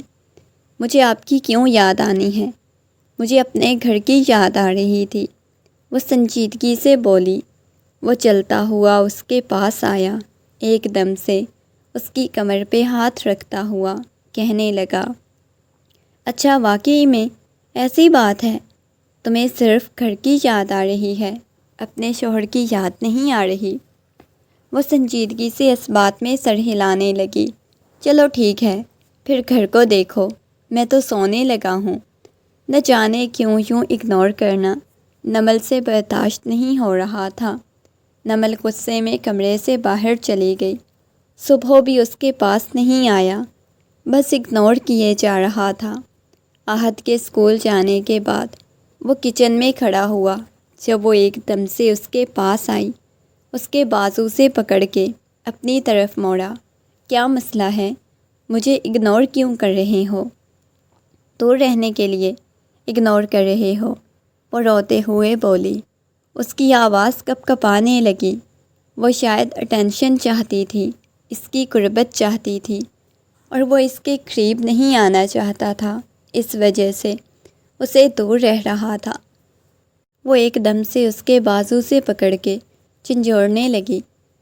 مجھے آپ کی کیوں یاد آنی ہے؟ مجھے اپنے گھر کی یاد آ رہی تھی، وہ سنجیدگی سے بولی۔ وہ چلتا ہوا اس کے پاس آیا، ایک دم سے اس کی کمر پہ ہاتھ رکھتا ہوا کہنے لگا، اچھا واقعی میں ایسی بات ہے؟ تمہیں صرف گھر کی یاد آ رہی ہے، اپنے شوہر کی یاد نہیں آ رہی؟ وہ سنجیدگی سے اس بات میں سر ہلانے لگی۔ چلو ٹھیک ہے، پھر گھر کو دیکھو، میں تو سونے لگا ہوں۔ نہ جانے کیوں یوں اگنور کرنا نمل سے برداشت نہیں ہو رہا تھا۔ نمل غصے میں کمرے سے باہر چلی گئی۔ صبح بھی اس کے پاس نہیں آیا، بس اگنور کیے جا رہا تھا۔ احد کے اسکول جانے کے بعد وہ کچن میں کھڑا ہوا جب وہ ایک دم سے اس کے پاس آئی، اس کے بازو سے پکڑ کے اپنی طرف موڑا۔ کیا مسئلہ ہے؟ مجھے اگنور کیوں کر رہے ہو؟ دور رہنے کے لیے اگنور کر رہے ہو؟ وہ روتے ہوئے بولی۔ اس کی آواز کپ کپانے لگی۔ وہ شاید اٹینشن چاہتی تھی، اس کی قربت چاہتی تھی، اور وہ اس کے قریب نہیں آنا چاہتا تھا، اس وجہ سے اسے دور رہ رہا تھا۔ وہ ایک دم سے اس کے بازو سے پکڑ کے جھنجھوڑنے لگی۔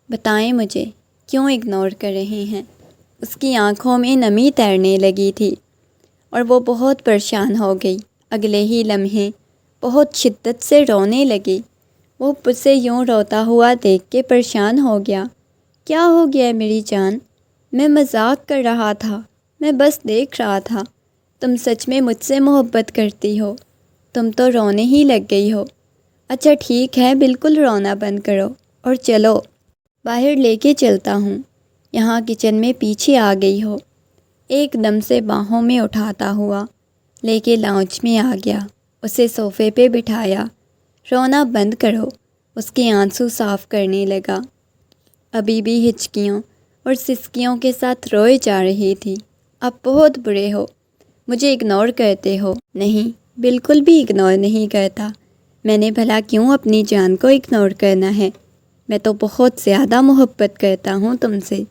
بتائیں مجھے کیوں اگنور کر رہے ہیں؟ اس کی آنکھوں میں نمی تیرنے لگی تھی اور وہ بہت پریشان ہو گئی۔ اگلے ہی لمحے بہت شدت سے رونے لگی۔ وہ اسے یوں روتا ہوا دیکھ کے پریشان ہو گیا۔ کیا ہو گیا میری جان؟ میں مذاق کر رہا تھا، میں بس دیکھ رہا تھا۔ تم سچ میں مجھ سے محبت کرتی ہو؟ تم تو رونے ہی لگ گئی ہو۔ اچھا ٹھیک ہے، بالکل رونا بند کرو اور چلو باہر لے کے چلتا ہوں۔ یہاں کچن میں پیچھے آ گئی ہو۔ ایک دم سے باہوں میں اٹھاتا ہوا لے کے لاؤنج میں آ گیا، اسے صوفے پہ بٹھایا۔ رونا بند کرو، اس کے آنسو صاف کرنے لگا۔ ابھی بھی ہچکیوں اور سسکیوں کے ساتھ روئے جا رہی تھی۔ آپ بہت برے ہو، مجھے اگنور کرتے ہو۔ نہیں، بالکل بھی اگنور نہیں کرتا۔ میں نے بھلا کیوں اپنی جان کو اگنور کرنا ہے؟ میں تو بہت زیادہ محبت کرتا ہوں تم سے۔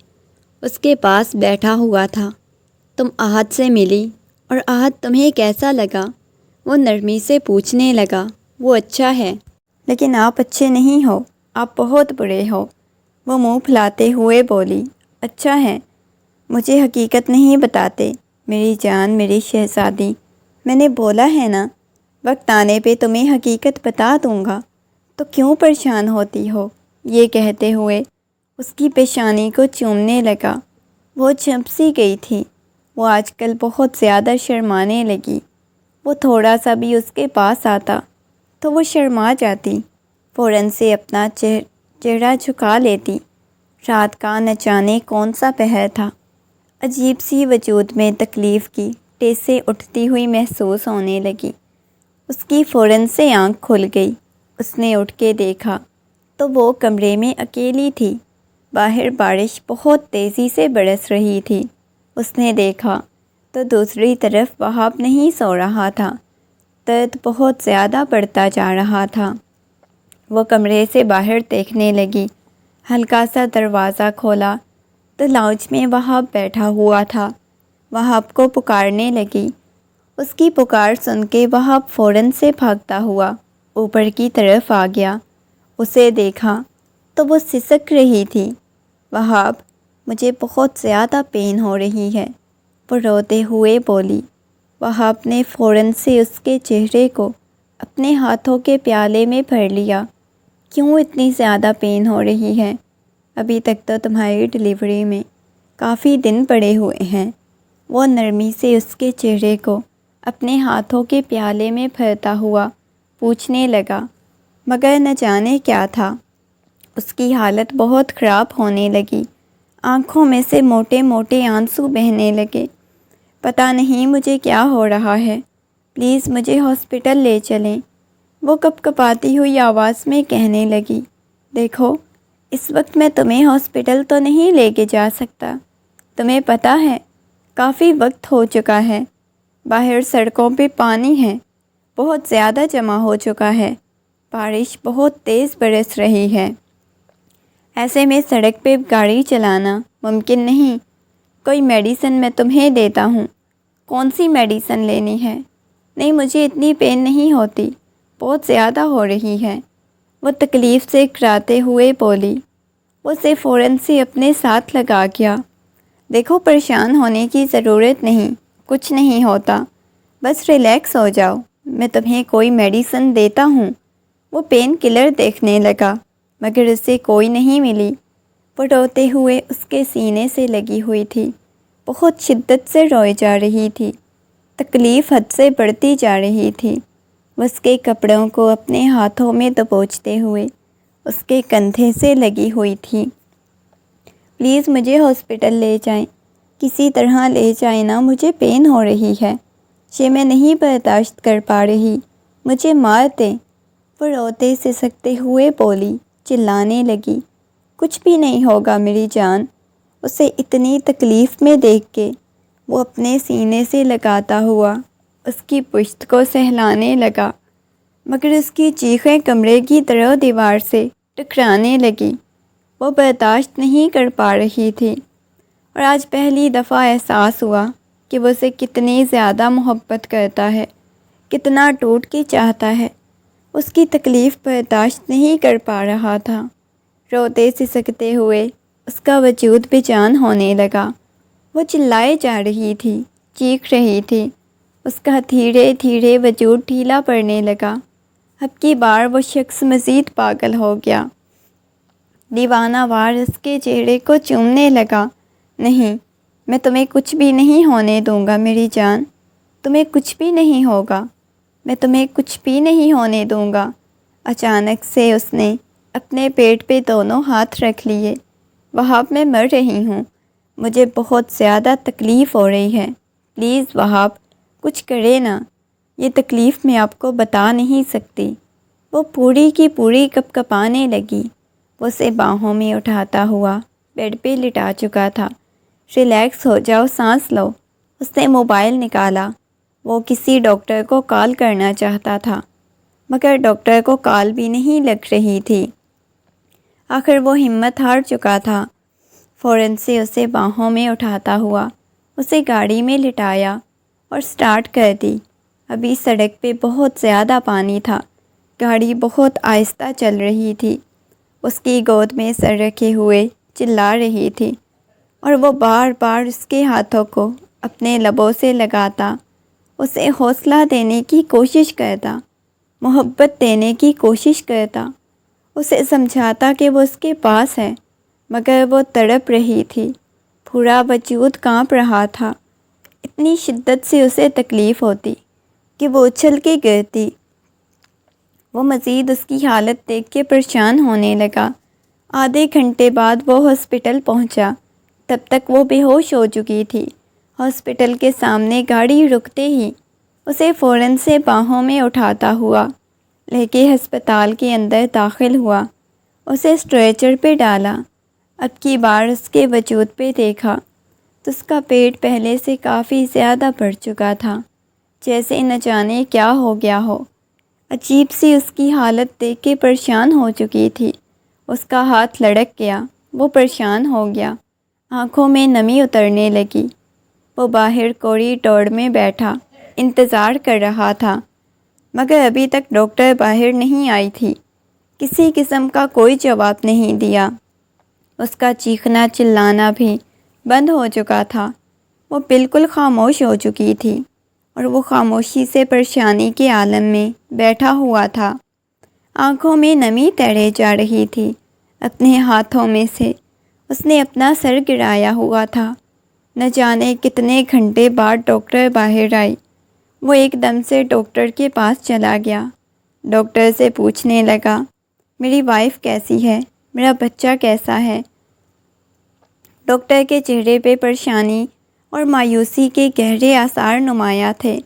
اس کے پاس بیٹھا ہوا تھا۔ تم احد سے ملی اور احد تمہیں کیسا لگا؟ وہ نرمی سے پوچھنے لگا۔ وہ اچھا ہے، لیکن آپ اچھے نہیں ہو، آپ بہت برے ہو۔ وہ منہ پھلاتے ہوئے بولی۔ اچھا ہے، مجھے حقیقت نہیں بتاتے میری جان، میری شہزادی۔ میں نے بولا ہے نا، وقت آنے پہ تمہیں حقیقت بتا دوں گا، تو کیوں پریشان ہوتی ہو؟ یہ کہتے ہوئے اس کی پیشانی کو چومنے لگا۔ وہ چپ سی گئی تھی۔ وہ آج کل بہت زیادہ شرمانے لگی۔ وہ تھوڑا سا بھی اس کے پاس آتا تو وہ شرما جاتی، فوراً سے اپنا چہرہ جھکا لیتی۔ رات کا نہ جانے کون سا پہر تھا۔ عجیب سی وجود میں تکلیف کی ٹیسیں اٹھتی ہوئی محسوس ہونے لگی۔ اس کی فوراً سے آنکھ کھل گئی۔ اس نے اٹھ کے دیکھا تو وہ کمرے میں اکیلی تھی۔ باہر بارش بہت تیزی سے برس رہی تھی۔ اس نے دیکھا تو دوسری طرف وہاب نہیں سو رہا تھا۔ درد بہت زیادہ بڑھتا جا رہا تھا۔ وہ کمرے سے باہر دیکھنے لگی۔ ہلکا سا دروازہ کھولا تو لاؤنج میں وہاب بیٹھا ہوا تھا۔ وہاب کو پکارنے لگی۔ اس کی پکار سن کے وہاب فوراً سے بھاگتا ہوا اوپر کی طرف آ گیا۔ اسے دیکھا تو وہ سسک رہی تھی۔ وہاب، مجھے بہت زیادہ پین ہو رہی ہے، وہ روتے ہوئے بولی۔ وہاب نے فوراً سے اس کے چہرے کو اپنے ہاتھوں کے پیالے میں بھر لیا۔ کیوں اتنی زیادہ پین ہو رہی ہے؟ ابھی تک تو تمہاری ڈلیوری میں کافی دن پڑے ہوئے ہیں۔ وہ نرمی سے اس کے چہرے کو اپنے ہاتھوں کے پیالے میں بھرتا ہوا پوچھنے لگا، مگر نہ جانے کیا تھا، اس کی حالت بہت خراب ہونے لگی۔ آنکھوں میں سے موٹے موٹے آنسو بہنے لگے۔ پتہ نہیں مجھے کیا ہو رہا ہے، پلیز مجھے ہاسپٹل لے چلیں، وہ کپ کپاتی ہوئی آواز میں کہنے لگی۔ دیکھو، اس وقت میں تمہیں ہاسپٹل تو نہیں لے کے جا سکتا۔ تمہیں پتہ ہے کافی وقت ہو چکا ہے، باہر سڑکوں پہ پانی ہے، بہت زیادہ جمع ہو چکا ہے، بارش بہت تیز برس رہی ہے، ایسے میں سڑک پہ گاڑی چلانا ممکن نہیں۔ کوئی میڈیسن میں تمہیں دیتا ہوں۔ کون سی میڈیسن لینی ہے؟ نہیں، مجھے اتنی پین نہیں ہوتی، بہت زیادہ ہو رہی ہے، وہ تکلیف سے کراتے ہوئے بولی۔ وہ اسے فوراً سے اپنے ساتھ لگا گیا۔ دیکھو، پریشان ہونے کی ضرورت نہیں، کچھ نہیں ہوتا، بس ریلیکس ہو جاؤ، میں تمہیں کوئی میڈیسن دیتا ہوں۔ وہ پین کلر دیکھنے لگا مگر اسے کوئی نہیں ملی۔ وہ روتے ہوئے اس کے سینے سے لگی ہوئی تھی، بہت شدت سے روئے جا رہی تھی، تکلیف حد سے بڑھتی جا رہی تھی۔ وہ اس کے کپڑوں کو اپنے ہاتھوں میں دبوچتے ہوئے اس کے کندھے سے لگی ہوئی تھی۔ پلیز مجھے ہاسپٹل لے جائیں، کسی طرح لے جائیں نا، مجھے پین ہو رہی ہے، یہ میں نہیں برداشت کر پا رہی، مجھے مار دیں، وہ روتے سسکتے ہوئے بولی، چلانے لگی۔ کچھ بھی نہیں ہوگا میری جان۔ اسے اتنی تکلیف میں دیکھ کے وہ اپنے سینے سے لگاتا ہوا اس کی پشت کو سہلانے لگا، مگر اس کی چیخیں کمرے کی طرح دیوار سے ٹکرانے لگی۔ وہ برداشت نہیں کر پا رہی تھی، اور آج پہلی دفعہ احساس ہوا کہ وہ اسے کتنی زیادہ محبت کرتا ہے، کتنا ٹوٹ کے چاہتا ہے۔ اس کی تکلیف برداشت نہیں کر پا رہا تھا۔ روتے سسکتے ہوئے اس کا وجود بے جان ہونے لگا۔ وہ چلائے جا رہی تھی، چیخ رہی تھی۔ اس کا دھیرے دھیرے وجود ڈھیلا پڑنے لگا۔ اب کی بار وہ شخص مزید پاگل ہو گیا، دیوانہ وار اس کے چہرے کو چومنے لگا۔ نہیں، میں تمہیں کچھ بھی نہیں ہونے دوں گا میری جان، تمہیں کچھ بھی نہیں ہوگا، میں تمہیں کچھ بھی نہیں ہونے دوں گا۔ اچانک سے اس نے اپنے پیٹ پہ دونوں ہاتھ رکھ لیے۔ وہاب، میں مر رہی ہوں، مجھے بہت زیادہ تکلیف ہو رہی ہے، پلیز وہاب کچھ کرے نا، یہ تکلیف میں آپ کو بتا نہیں سکتی۔ وہ پوری کی پوری کپ کپانے لگی۔ وہ اسے باہوں میں اٹھاتا ہوا بیڈ پہ لٹا چکا تھا۔ ریلیکس ہو جاؤ، سانس لو۔ اس نے موبائل نکالا۔ وہ کسی ڈاکٹر کو کال کرنا چاہتا تھا، مگر ڈاکٹر کو کال بھی نہیں لگ رہی تھی۔ آخر وہ ہمت ہار چکا تھا۔ فوراً سے اسے باہوں میں اٹھاتا ہوا اسے گاڑی میں لٹایا اور سٹارٹ کر دی۔ ابھی سڑک پہ بہت زیادہ پانی تھا، گاڑی بہت آہستہ چل رہی تھی۔ اس کی گود میں سر رکھے ہوئے چلا رہی تھی اور وہ بار بار اس کے ہاتھوں کو اپنے لبوں سے لگاتا، اسے حوصلہ دینے کی کوشش کرتا، محبت دینے کی کوشش کرتا، اسے سمجھاتا کہ وہ اس کے پاس ہے، مگر وہ تڑپ رہی تھی۔ پورا وجود کانپ رہا تھا۔ اتنی شدت سے اسے تکلیف ہوتی کہ وہ اچھل کے گرتی۔ وہ مزید اس کی حالت دیکھ کے پریشان ہونے لگا۔ آدھے گھنٹے بعد وہ ہاسپٹل پہنچا۔ تب تک وہ بے ہوش ہو چکی تھی۔ ہاسپٹل کے سامنے گاڑی رکتے ہی اسے فوراً سے باہوں میں اٹھاتا ہوا لے کے ہسپتال کے اندر داخل ہوا۔ اسے اسٹریچر پہ ڈالا۔ اب کی بار اس کے وجود پہ دیکھا تو اس کا پیٹ پہلے سے کافی زیادہ بڑھ چکا تھا، جیسے نہ جانے کیا ہو گیا ہو۔ عجیب سی اس کی حالت دیکھ کے پریشان ہو چکی تھی۔ اس کا ہاتھ لڑک گیا، وہ پریشان ہو گیا، آنکھوں میں نمی اترنے لگی۔ وہ باہر کوریڈور میں بیٹھا انتظار کر رہا تھا، مگر ابھی تک ڈاکٹر باہر نہیں آئی تھی۔ کسی قسم کا کوئی جواب نہیں دیا۔ اس کا چیخنا چلانا بھی بند ہو چکا تھا۔ وہ بالکل خاموش ہو چکی تھی اور وہ خاموشی سے پریشانی کے عالم میں بیٹھا ہوا تھا۔ آنکھوں میں نمی تیرے جا رہی تھی۔ اپنے ہاتھوں میں سے اس نے اپنا سر گرایا ہوا تھا۔ نہ جانے کتنے گھنٹے بعد ڈاکٹر باہر آئی۔ وہ ایک دم سے ڈاکٹر کے پاس چلا گیا۔ ڈاکٹر سے پوچھنے لگا، میری وائف کیسی ہے؟ میرا بچہ کیسا ہے؟ ڈاکٹر کے چہرے پہ پریشانی اور مایوسی کے گہرے آثار نمایاں تھے،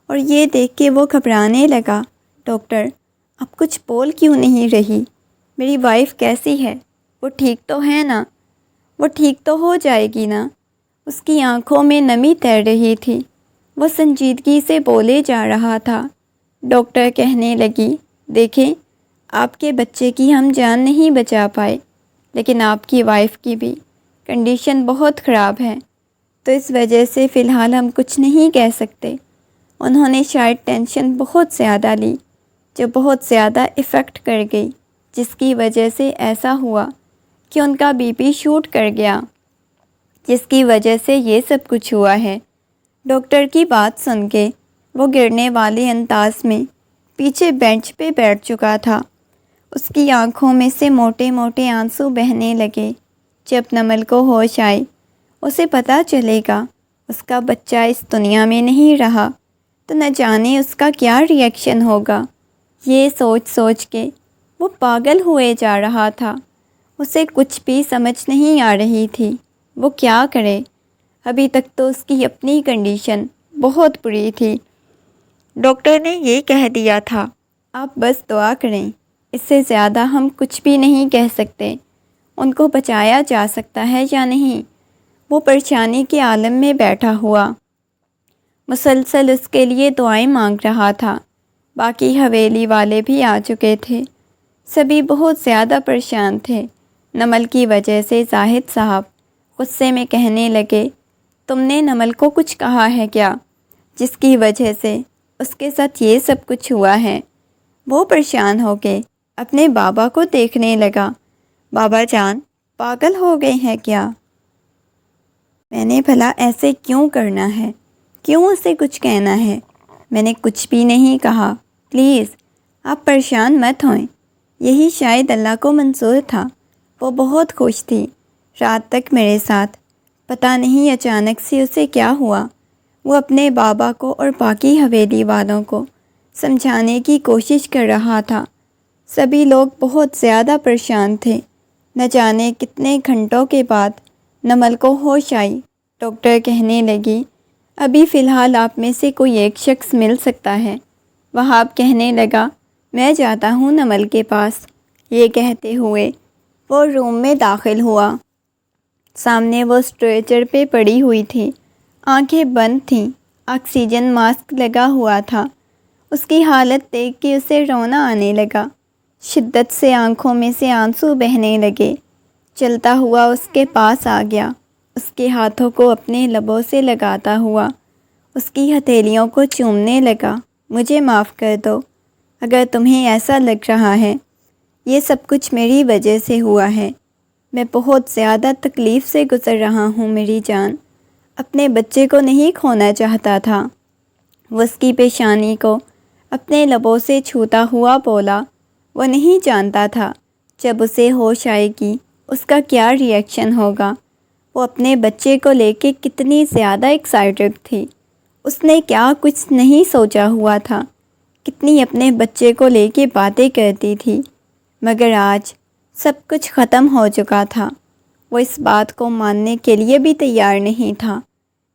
اور یہ دیکھ کے وہ گھبرانے لگا۔ ڈاکٹر، آپ کچھ بول کیوں نہیں رہی؟ میری وائف کیسی ہے؟ وہ ٹھیک تو ہے نا؟ وہ ٹھیک تو ہو جائے گی نا؟ اس کی آنکھوں میں نمی تیر رہی تھی۔ وہ سنجیدگی سے بولے جا رہا تھا۔ ڈاکٹر کہنے لگی، دیکھیں، آپ کے بچے کی ہم جان نہیں بچا پائے، لیکن آپ کی وائف کی بھی کنڈیشن بہت خراب ہے، تو اس وجہ سے فی الحال ہم کچھ نہیں کہہ سکتے۔ انہوں نے شاید ٹینشن بہت زیادہ لی، جو بہت زیادہ افیکٹ کر گئی، جس کی وجہ سے ایسا ہوا کہ ان کا بی پی شوٹ کر گیا، جس کی وجہ سے یہ سب کچھ ہوا ہے۔ ڈاکٹر کی بات سن کے وہ گرنے والے انداز میں پیچھے بینچ پہ بیٹھ چکا تھا۔ اس کی آنکھوں میں سے موٹے موٹے آنسو بہنے لگے۔ جب نمل کو ہوش آئی، اسے پتہ چلے گا اس کا بچہ اس دنیا میں نہیں رہا، تو نہ جانے اس کا کیا ری ایکشن ہوگا۔ یہ سوچ سوچ کے وہ پاگل ہوئے جا رہا تھا۔ اسے کچھ بھی سمجھ نہیں آ رہی تھی، وہ کیا کرے۔ ابھی تک تو اس کی اپنی کنڈیشن بہت بری تھی۔ ڈاکٹر نے یہ کہہ دیا تھا، آپ بس دعا کریں، اس سے زیادہ ہم کچھ بھی نہیں کہہ سکتے۔ ان کو بچایا جا سکتا ہے یا نہیں؟ وہ پریشانی کے عالم میں بیٹھا ہوا مسلسل اس کے لیے دعائیں مانگ رہا تھا۔ باقی حویلی والے بھی آ چکے تھے۔ سبھی بہت زیادہ پریشان تھے نمل کی وجہ سے۔ زاہد صاحب غصے میں کہنے لگے، تم نے نمل کو کچھ کہا ہے کیا، جس کی وجہ سے اس کے ساتھ یہ سب کچھ ہوا ہے؟ وہ پریشان ہو کے اپنے بابا کو دیکھنے لگا۔ بابا جان پاگل ہو گئے ہیں کیا؟ میں نے بھلا ایسے کیوں کرنا ہے؟ کیوں اسے کچھ کہنا ہے؟ میں نے کچھ بھی نہیں کہا۔ پلیز آپ پریشان مت ہوئیں، یہی شاید اللہ کو منظور تھا۔ وہ بہت خوش تھی رات تک میرے ساتھ۔ پتہ نہیں اچانک سے اسے کیا ہوا۔ وہ اپنے بابا کو اور باقی حویلی والوں کو سمجھانے کی کوشش کر رہا تھا۔ سبھی لوگ بہت زیادہ پریشان تھے۔ نہ جانے کتنے گھنٹوں کے بعد نمل کو ہوش آئی۔ ڈاکٹر کہنے لگی، ابھی فی الحال آپ میں سے کوئی ایک شخص مل سکتا ہے۔ وہاب کہنے لگا، میں جاتا ہوں نمل کے پاس۔ یہ کہتے ہوئے وہ روم میں داخل ہوا۔ سامنے وہ اسٹریچر پہ پڑی ہوئی تھی، آنکھیں بند تھیں، آکسیجن ماسک لگا ہوا تھا۔ اس کی حالت دیکھ کے اسے رونا آنے لگا، شدت سے آنکھوں میں سے آنسو بہنے لگے۔ چلتا ہوا اس کے پاس آ گیا، اس کے ہاتھوں کو اپنے لبوں سے لگاتا ہوا اس کی ہتھیلیوں کو چومنے لگا۔ مجھے معاف کر دو، اگر تمہیں ایسا لگ رہا ہے یہ سب کچھ میری وجہ سے ہوا ہے۔ میں بہت زیادہ تکلیف سے گزر رہا ہوں میری جان، اپنے بچے کو نہیں کھونا چاہتا تھا۔ وہ اس کی پیشانی کو اپنے لبوں سے چھوتا ہوا بولا۔ وہ نہیں جانتا تھا جب اسے ہوش آئے گی اس کا کیا ری ایکشن ہوگا۔ وہ اپنے بچے کو لے کے کتنی زیادہ ایکسائٹڈ تھی، اس نے کیا کچھ نہیں سوچا ہوا تھا، کتنی اپنے بچے کو لے کے باتیں کرتی تھی، مگر آج سب کچھ ختم ہو چکا تھا۔ وہ اس بات کو ماننے کے لیے بھی تیار نہیں تھا،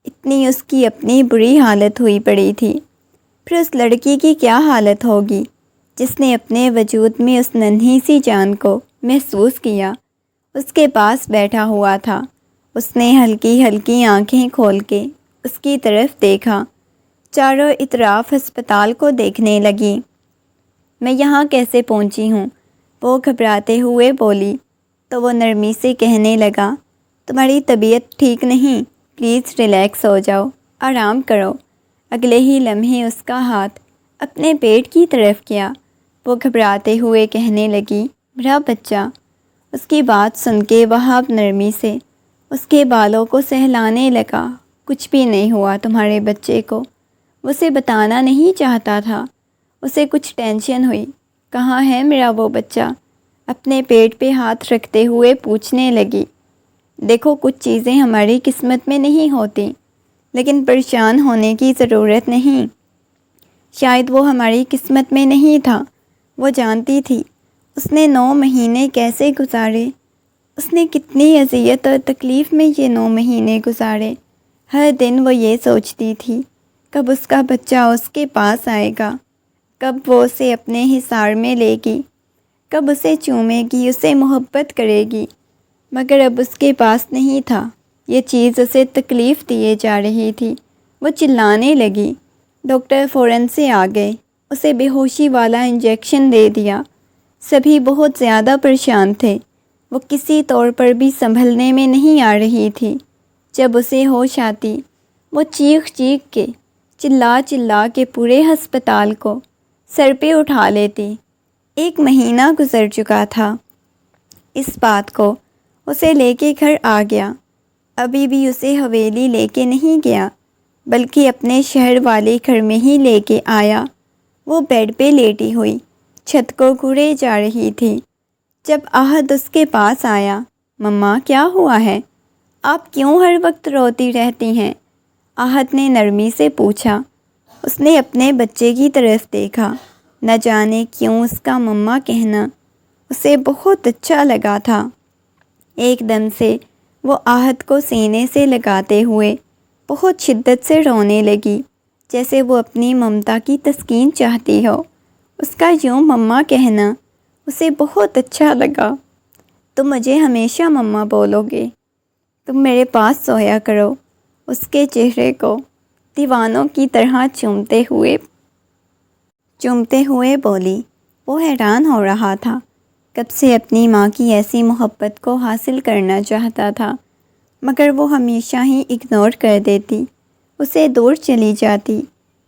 اتنی اس کی اپنی بری حالت ہوئی پڑی تھی۔ پھر اس لڑکی کی کیا حالت ہوگی جس نے اپنے وجود میں اس ننھی سی جان کو محسوس کیا۔ اس کے پاس بیٹھا ہوا تھا، اس نے ہلکی ہلکی آنکھیں کھول کے اس کی طرف دیکھا، چاروں اطراف ہسپتال کو دیکھنے لگی۔ میں یہاں کیسے پہنچی ہوں؟ وہ گھبراتے ہوئے بولی تو وہ نرمی سے کہنے لگا، تمہاری طبیعت ٹھیک نہیں، پلیز ریلیکس ہو جاؤ، آرام کرو۔ اگلے ہی لمحے اس کا ہاتھ اپنے پیٹ کی طرف کیا۔ وہ گھبراتے ہوئے کہنے لگی، میرا بچہ۔ اس کی بات سن کے وہاب نرمی سے اس کے بالوں کو سہلانے لگا۔ کچھ بھی نہیں ہوا تمہارے بچے کو، وہ اسے بتانا نہیں چاہتا تھا، اسے کچھ ٹینشن ہوئی۔ کہاں ہے میرا وہ بچہ؟ اپنے پیٹ پہ ہاتھ رکھتے ہوئے پوچھنے لگی۔ دیکھو کچھ چیزیں ہماری قسمت میں نہیں ہوتی، لیکن پریشان ہونے کی ضرورت نہیں۔ شاید وہ ہماری قسمت میں نہیں تھا۔ وہ جانتی تھی اس نے 9 مہینے کیسے گزارے، اس نے کتنی اذیت اور تکلیف میں یہ 9 مہینے گزارے۔ ہر دن وہ یہ سوچتی تھی کب اس کا بچہ اس کے پاس آئے گا، کب وہ اسے اپنے حصار میں لے گی، کب اسے چومے گی، اسے محبت کرے گی، مگر اب اس کے پاس نہیں تھا۔ یہ چیز اسے تکلیف دیے جا رہی تھی۔ وہ چلانے لگی۔ ڈاکٹر فوراً سے آ گئے، اسے بے ہوشی والا انجیکشن دے دیا۔ سبھی بہت زیادہ پریشان تھے، وہ کسی طور پر بھی سنبھلنے میں نہیں آ رہی تھی۔ جب اسے ہوش آتی وہ چیخ چیخ کے چلا چلا کے پورے ہسپتال کو سر پہ اٹھا لیتی۔ 1 مہینہ گزر چکا تھا، اس بات کو اسے لے کے گھر آ گیا۔ ابھی بھی اسے حویلی لے کے نہیں گیا، بلکہ اپنے شہر والے گھر میں ہی لے کے آیا۔ وہ بیڈ پہ لیٹی ہوئی چھت کو گھورے جا رہی تھی جب آہد اس کے پاس آیا۔ مما کیا ہوا ہے؟ آپ کیوں ہر وقت روتی رہتی ہیں؟ آہد نے نرمی سے پوچھا۔ اس نے اپنے بچے کی طرف دیکھا، نہ جانے کیوں اس کا مما کہنا اسے بہت اچھا لگا تھا۔ ایک دم سے وہ آہد کو سینے سے لگاتے ہوئے بہت شدت سے رونے لگی، جیسے وہ اپنی ممتا کی تسکین چاہتی ہو۔ اس کا یوں مما کہنا اسے بہت اچھا لگا۔ تم مجھے ہمیشہ مما بولو گے، تم میرے پاس سویا کرو۔ اس کے چہرے کو دیوانوں کی طرح چومتے ہوئے بولی۔ وہ حیران ہو رہا تھا، کب سے اپنی ماں کی ایسی محبت کو حاصل کرنا چاہتا تھا، مگر وہ ہمیشہ ہی اگنور کر دیتی، اسے دور چلی جاتی،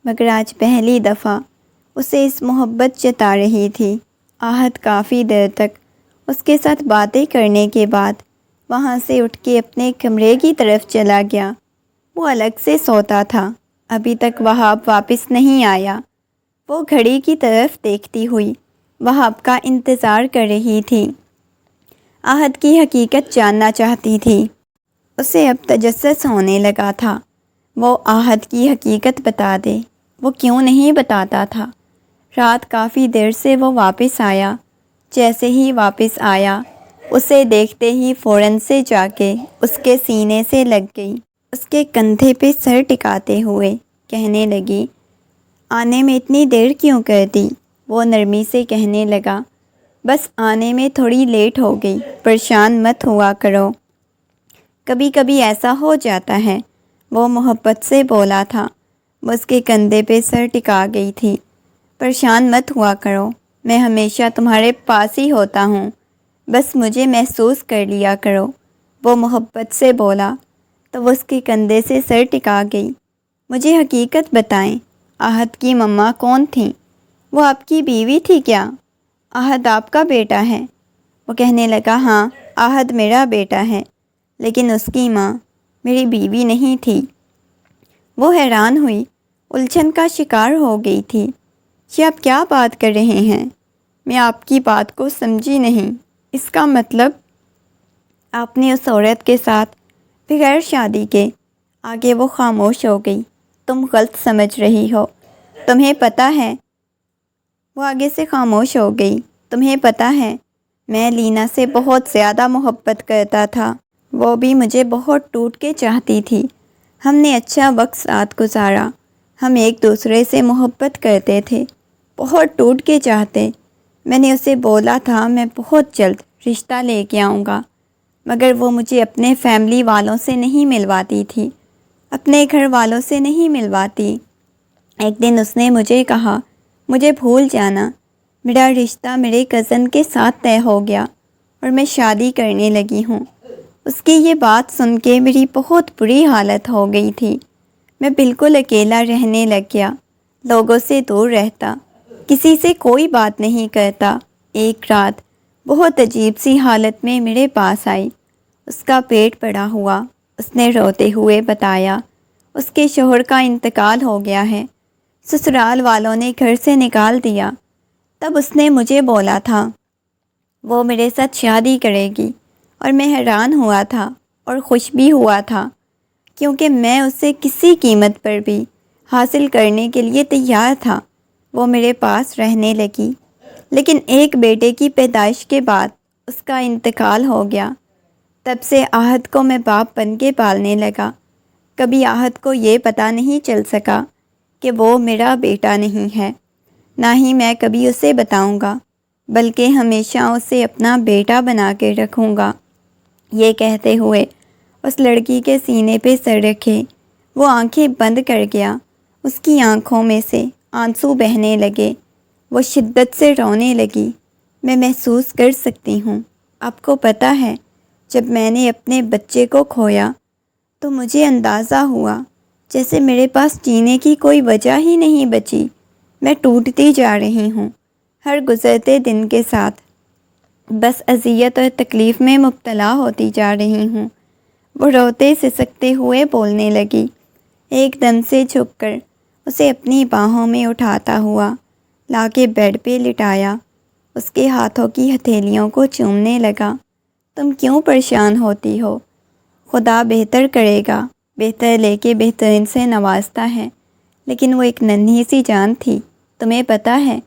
مگر آج پہلی دفعہ اسے اس محبت جتا رہی تھی۔ آہد کافی دیر تک اس کے ساتھ باتیں کرنے کے بعد وہاں سے اٹھ کے اپنے کمرے کی طرف چلا گیا۔ وہ الگ سے سوتا تھا، ابھی تک وہاب واپس نہیں آیا۔ وہ گھڑی کی طرف دیکھتی ہوئی وہاب کا انتظار کر رہی تھی۔ آہد کی حقیقت جاننا چاہتی تھی، اسے اب تجسس ہونے لگا تھا وہ آہد کی حقیقت بتا دے۔ وہ کیوں نہیں بتاتا تھا؟ رات کافی دیر سے وہ واپس آیا، جیسے ہی واپس آیا اسے دیکھتے ہی فوراً سے جا کے اس کے سینے سے لگ گئی، اس کے کندھے پہ سر ٹکاتے ہوئے کہنے لگی، آنے میں اتنی دیر کیوں کر دی؟ وہ نرمی سے کہنے لگا، بس آنے میں تھوڑی لیٹ ہو گئی، پریشان مت ہوا کرو۔ کبھی کبھی ایسا ہو جاتا ہے، وہ محبت سے بولا تھا۔ وہ اس کے کندھے پہ سر ٹکا گئی تھی۔ پریشان مت ہوا کرو، میں ہمیشہ تمہارے پاس ہی ہوتا ہوں، بس مجھے محسوس کر لیا کرو، وہ محبت سے بولا تو وہ اس کے کندھے سے سر ٹکا گئی۔ مجھے حقیقت بتائیں، آہد کی مما کون تھیں؟ وہ آپ کی بیوی تھی کیا؟ آہد آپ کا بیٹا ہے؟ وہ کہنے لگا، ہاں آہد میرا بیٹا ہے، لیکن اس کی ماں میری بیوی نہیں تھی۔ وہ حیران ہوئی، الجھن کا شکار ہو گئی تھی۔ یہ آپ کیا بات کر رہے ہیں؟ میں آپ کی بات کو سمجھی نہیں۔ اس کا مطلب آپ نے اس عورت کے ساتھ بغیر شادی کے؟ آگے وہ خاموش ہو گئی۔ تم غلط سمجھ رہی ہو، تمہیں پتہ ہے۔ وہ آگے سے خاموش ہو گئی۔ تمہیں پتہ ہے، میں لینا سے بہت زیادہ محبت کرتا تھا، وہ بھی مجھے بہت ٹوٹ کے چاہتی تھی۔ ہم نے اچھا وقت ساتھ گزارا، ہم ایک دوسرے سے محبت کرتے تھے، بہت ٹوٹ کے چاہتے۔ میں نے اسے بولا تھا میں بہت جلد رشتہ لے کے آؤں گا، مگر وہ مجھے اپنے فیملی والوں سے نہیں ملواتی تھی، اپنے گھر والوں سے نہیں ملواتی۔ ایک دن اس نے مجھے کہا، مجھے بھول جانا، میرا رشتہ میرے کزن کے ساتھ طے ہو گیا اور میں شادی کرنے لگی ہوں۔ اس کی یہ بات سن کے میری بہت بری حالت ہو گئی تھی۔ میں بالکل اکیلا رہنے لگ گیا، لوگوں سے دور رہتا، کسی سے کوئی بات نہیں کرتا۔ ایک رات بہت عجیب سی حالت میں میرے پاس آئی، اس کا پیٹ بڑا ہوا۔ اس نے روتے ہوئے بتایا اس کے شوہر کا انتقال ہو گیا ہے، سسرال والوں نے گھر سے نکال دیا۔ تب اس نے مجھے بولا تھا وہ میرے ساتھ شادی کرے گی، اور میں حیران ہوا تھا اور خوش بھی ہوا تھا، کیونکہ میں اسے کسی قیمت پر بھی حاصل کرنے کے لیے تیار تھا۔ وہ میرے پاس رہنے لگی، لیکن ایک بیٹے کی پیدائش کے بعد اس کا انتقال ہو گیا۔ تب سے آہد کو میں باپ بن کے پالنے لگا۔ کبھی آہد کو یہ پتہ نہیں چل سکا کہ وہ میرا بیٹا نہیں ہے، نہ ہی میں کبھی اسے بتاؤں گا، بلکہ ہمیشہ اسے اپنا بیٹا بنا کے رکھوں گا۔ یہ کہتے ہوئے اس لڑکی کے سینے پہ سر رکھے وہ آنکھیں بند کر گیا۔ اس کی آنکھوں میں سے آنسو بہنے لگے، وہ شدت سے رونے لگی۔ میں محسوس کر سکتی ہوں۔ آپ کو پتہ ہے، جب میں نے اپنے بچے کو کھویا تو مجھے اندازہ ہوا جیسے میرے پاس جینے کی کوئی وجہ ہی نہیں بچی۔ میں ٹوٹتی جا رہی ہوں، ہر گزرتے دن کے ساتھ بس اذیت اور تکلیف میں مبتلا ہوتی جا رہی ہوں۔ وہ روتے سسکتے ہوئے بولنے لگی۔ ایک دم سے جھک کر اسے اپنی باہوں میں اٹھاتا ہوا لا کے بیڈ پہ لٹایا، اس کے ہاتھوں کی ہتھیلیوں کو چومنے لگا۔ تم کیوں پریشان ہوتی ہو؟ خدا بہتر کرے گا، بہتر لے کے بہترین سے نوازتا ہے، لیکن وہ ایک ننھی سی جان تھی، تمہیں پتہ ہے،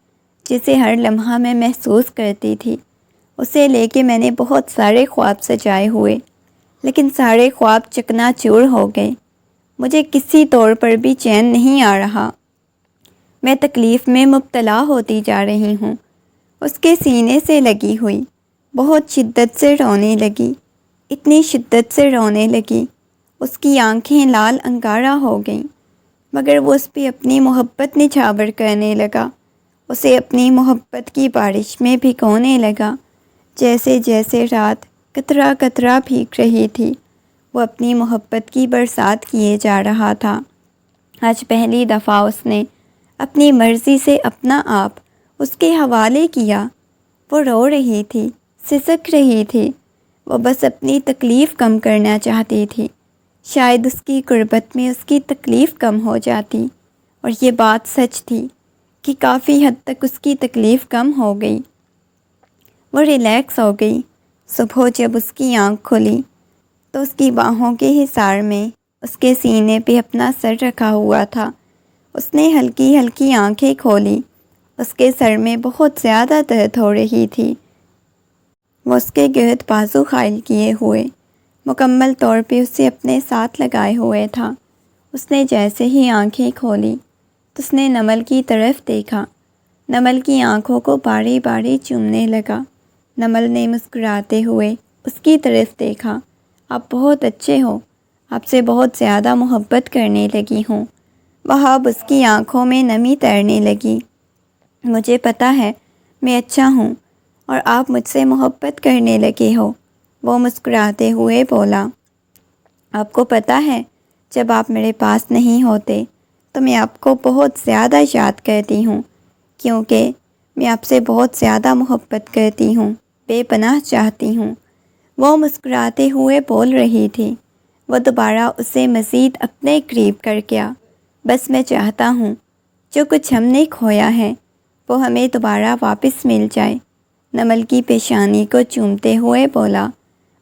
جسے ہر لمحہ میں محسوس کرتی تھی۔ اسے لے کے میں نے بہت سارے خواب سجائے ہوئے، لیکن سارے خواب چکنا چور ہو گئے۔ مجھے کسی طور پر بھی چین نہیں آ رہا، میں تکلیف میں مبتلا ہوتی جا رہی ہوں۔ اس کے سینے سے لگی ہوئی بہت شدت سے رونے لگی، اتنی شدت سے رونے لگی اس کی آنکھیں لال انگارہ ہو گئیں، مگر وہ اس پہ اپنی محبت نچھاور کرنے لگا، اسے اپنی محبت کی بارش میں بھگونے لگا۔ جیسے جیسے رات قطرہ قطرہ بھیگ رہی تھی، وہ اپنی محبت کی برسات کیے جا رہا تھا۔ آج پہلی دفعہ اس نے اپنی مرضی سے اپنا آپ اس کے حوالے کیا۔ وہ رو رہی تھی، سسک رہی تھی، وہ بس اپنی تکلیف کم کرنا چاہتی تھی۔ شاید اس کی غربت میں اس کی تکلیف کم ہو جاتی، اور یہ بات سچ تھی کہ کافی حد تک اس کی تکلیف کم ہو گئی۔ وہ ریلیکس ہو گئی۔ صبح جب اس کی آنکھ کھلی تو اس کی باہوں کے حصار میں اس کے سینے پہ اپنا سر رکھا ہوا تھا۔ اس نے ہلکی ہلکی آنکھیں کھولی، اس کے سر میں بہت زیادہ درد ہو رہی تھی۔ وہ اس کے گرد بازو قائم کیے ہوئے مکمل طور پہ اسے اپنے ساتھ لگائے ہوئے تھا۔ اس نے جیسے ہی آنکھیں کھولی تو اس نے نمل کی طرف دیکھا۔ نمل کی آنکھوں کو باری باری چومنے لگا۔ نمل نے مسکراتے ہوئے اس کی طرف دیکھا۔ آپ بہت اچھے ہو، آپ سے بہت زیادہ محبت کرنے لگی ہوں۔ وہاب اس کی آنکھوں میں نمی تیرنے لگی۔ مجھے پتہ ہے میں اچھا ہوں اور آپ مجھ سے محبت کرنے لگے ہو، وہ مسکراتے ہوئے بولا۔ آپ کو پتہ ہے جب آپ میرے پاس نہیں ہوتے تو میں آپ کو بہت زیادہ یاد کرتی ہوں، کیونکہ میں آپ سے بہت زیادہ محبت کرتی ہوں، بے پناہ چاہتی ہوں۔ وہ مسکراتے ہوئے بول رہی تھی۔ وہ دوبارہ اسے مزید اپنے قریب کر گیا۔ بس میں چاہتا ہوں جو کچھ ہم نے کھویا ہے وہ ہمیں دوبارہ واپس مل جائے، نمل کی پیشانی کو چومتے ہوئے بولا۔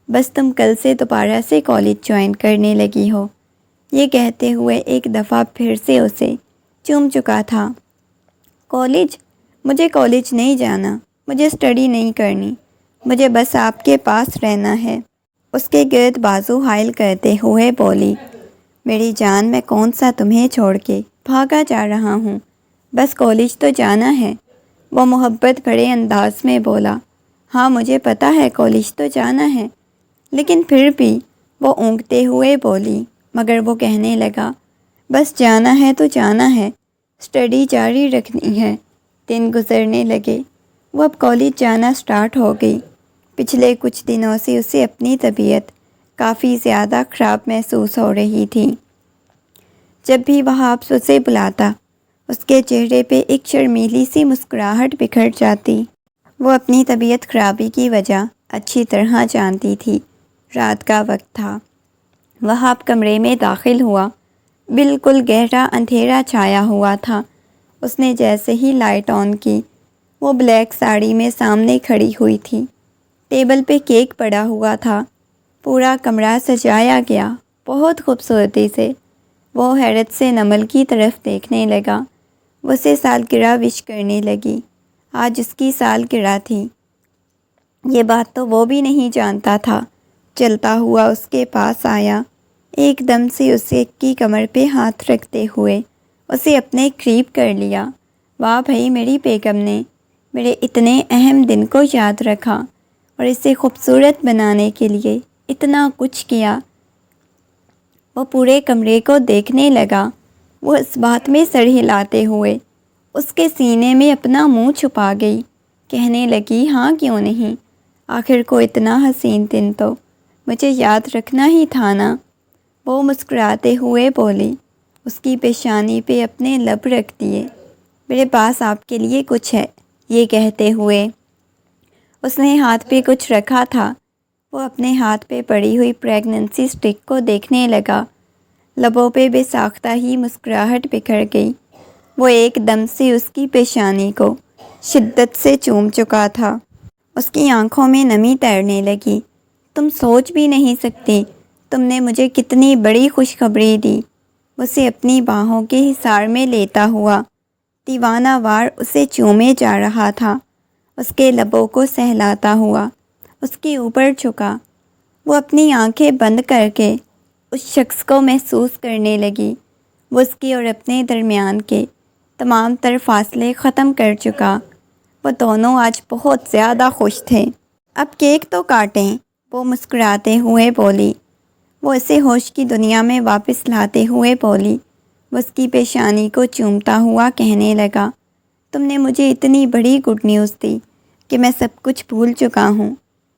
بس تم کل سے دوبارہ سے کالج جوائن کرنے لگی ہو، یہ کہتے ہوئے ایک دفعہ پھر سے اسے چوم چکا تھا۔ کالج؟ مجھے کالج نہیں جانا، مجھے اسٹڈی نہیں کرنی، مجھے بس آپ کے پاس رہنا ہے، اس کے گرد بازو حائل کرتے ہوئے بولی۔ میری جان، میں کون سا تمہیں چھوڑ کے بھاگا جا رہا ہوں، بس کالج تو جانا ہے، وہ محبت بھرے انداز میں بولا۔ ہاں مجھے پتہ ہے کالج تو جانا ہے، لیکن پھر بھی، وہ اونگتے ہوئے بولی۔ مگر وہ کہنے لگا، بس جانا ہے تو جانا ہے، اسٹڈی جاری رکھنی ہے۔ دن گزرنے لگے، وہ اب کالج جانا سٹارٹ ہو گئی۔ پچھلے کچھ دنوں سے اسے اپنی طبیعت کافی زیادہ خراب محسوس ہو رہی تھی۔ جب بھی وہاب اسے بلاتا، اس کے چہرے پہ ایک شرمیلی سی مسکراہٹ بکھر جاتی۔ وہ اپنی طبیعت خرابی کی وجہ اچھی طرح جانتی تھی۔ رات کا وقت تھا۔ وہاب کمرے میں داخل ہوا۔ بالکل گہرا اندھیرا چھایا ہوا تھا۔ اس نے جیسے ہی لائٹ آن کی، وہ بلیک ساڑی میں سامنے کھڑی ہوئی تھی۔ ٹیبل پہ کیک پڑا ہوا تھا۔ پورا کمرہ سجایا گیا، بہت خوبصورتی سے۔ وہ حیرت سے نمل کی طرف دیکھنے لگا۔ وہ اسے سالگرہ وش کرنے لگی۔ آج اس کی سالگرہ تھی، یہ بات تو وہ بھی نہیں جانتا تھا۔ چلتا ہوا اس کے پاس آیا، ایک دم سے اسے کی کمر پہ ہاتھ رکھتے ہوئے اسے اپنے قریب کر لیا۔ واہ بھائی، میری بیگم نے میرے اتنے اہم دن کو یاد رکھا اور اسے خوبصورت بنانے کے لیے اتنا کچھ کیا۔ وہ پورے کمرے کو دیکھنے لگا۔ وہ اس بات میں سر ہلاتے ہوئے اس کے سینے میں اپنا منہ چھپا گئی، کہنے لگی، ہاں کیوں نہیں، آخر کو اتنا حسین دن تو مجھے یاد رکھنا ہی تھا نا۔ وہ مسکراتے ہوئے بولی، اس کی پیشانی پہ اپنے لب رکھ دیے۔ میرے پاس آپ کے لیے کچھ ہے، یہ کہتے ہوئے اس نے ہاتھ پہ کچھ رکھا تھا۔ وہ اپنے ہاتھ پہ پڑی ہوئی پریگننسی سٹک کو دیکھنے لگا۔ لبوں پہ بے ساختہ ہی مسکراہٹ بکھر گئی۔ وہ ایک دم سے اس کی پیشانی کو شدت سے چوم چکا تھا۔ اس کی آنکھوں میں نمی تیرنے لگی۔ تم سوچ بھی نہیں سکتی تم نے مجھے کتنی بڑی خوشخبری دی۔ اسے اپنی باہوں کے حصار میں لیتا ہوا دیوانہ وار اسے چومے جا رہا تھا، اس کے لبوں کو سہلاتا ہوا اس کے اوپر جھکا۔ وہ اپنی آنکھیں بند کر کے اس شخص کو محسوس کرنے لگی۔ وہ اس کے اور اپنے درمیان کے تمام تر فاصلے ختم کر چکا۔ وہ دونوں آج بہت زیادہ خوش تھے۔ اب کیک تو کاٹیں، وہ مسکراتے ہوئے بولی۔ وہ اسے ہوش کی دنیا میں واپس لاتے ہوئے بولی۔ وہ اس کی پیشانی کو چومتا ہوا کہنے لگا، تم نے مجھے اتنی بڑی گڈ نیوز دی کہ میں سب کچھ بھول چکا ہوں۔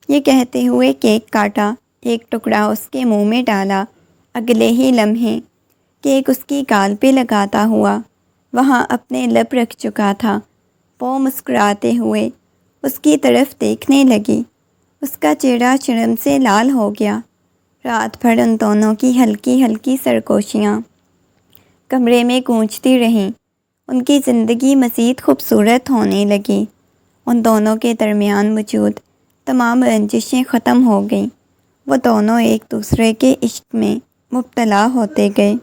یہ کہتے ہوئے کیک کاٹا، ایک ٹکڑا اس کے منہ میں ڈالا۔ اگلے ہی لمحے کیک اس کی گال پہ لگاتا ہوا وہاں اپنے لب رکھ چکا تھا۔ وہ مسکراتے ہوئے اس کی طرف دیکھنے لگی۔ اس کا چہرہ شرم سے لال ہو گیا۔ رات بھر ان دونوں کی ہلکی ہلکی سرگوشیاں کمرے میں گونجتی رہیں۔ ان کی زندگی مزید خوبصورت ہونے لگی۔ ان دونوں کے درمیان موجود تمام رنجشیں ختم ہو گئیں۔ وہ دونوں ایک دوسرے کے عشق میں مبتلا ہوتے گئے۔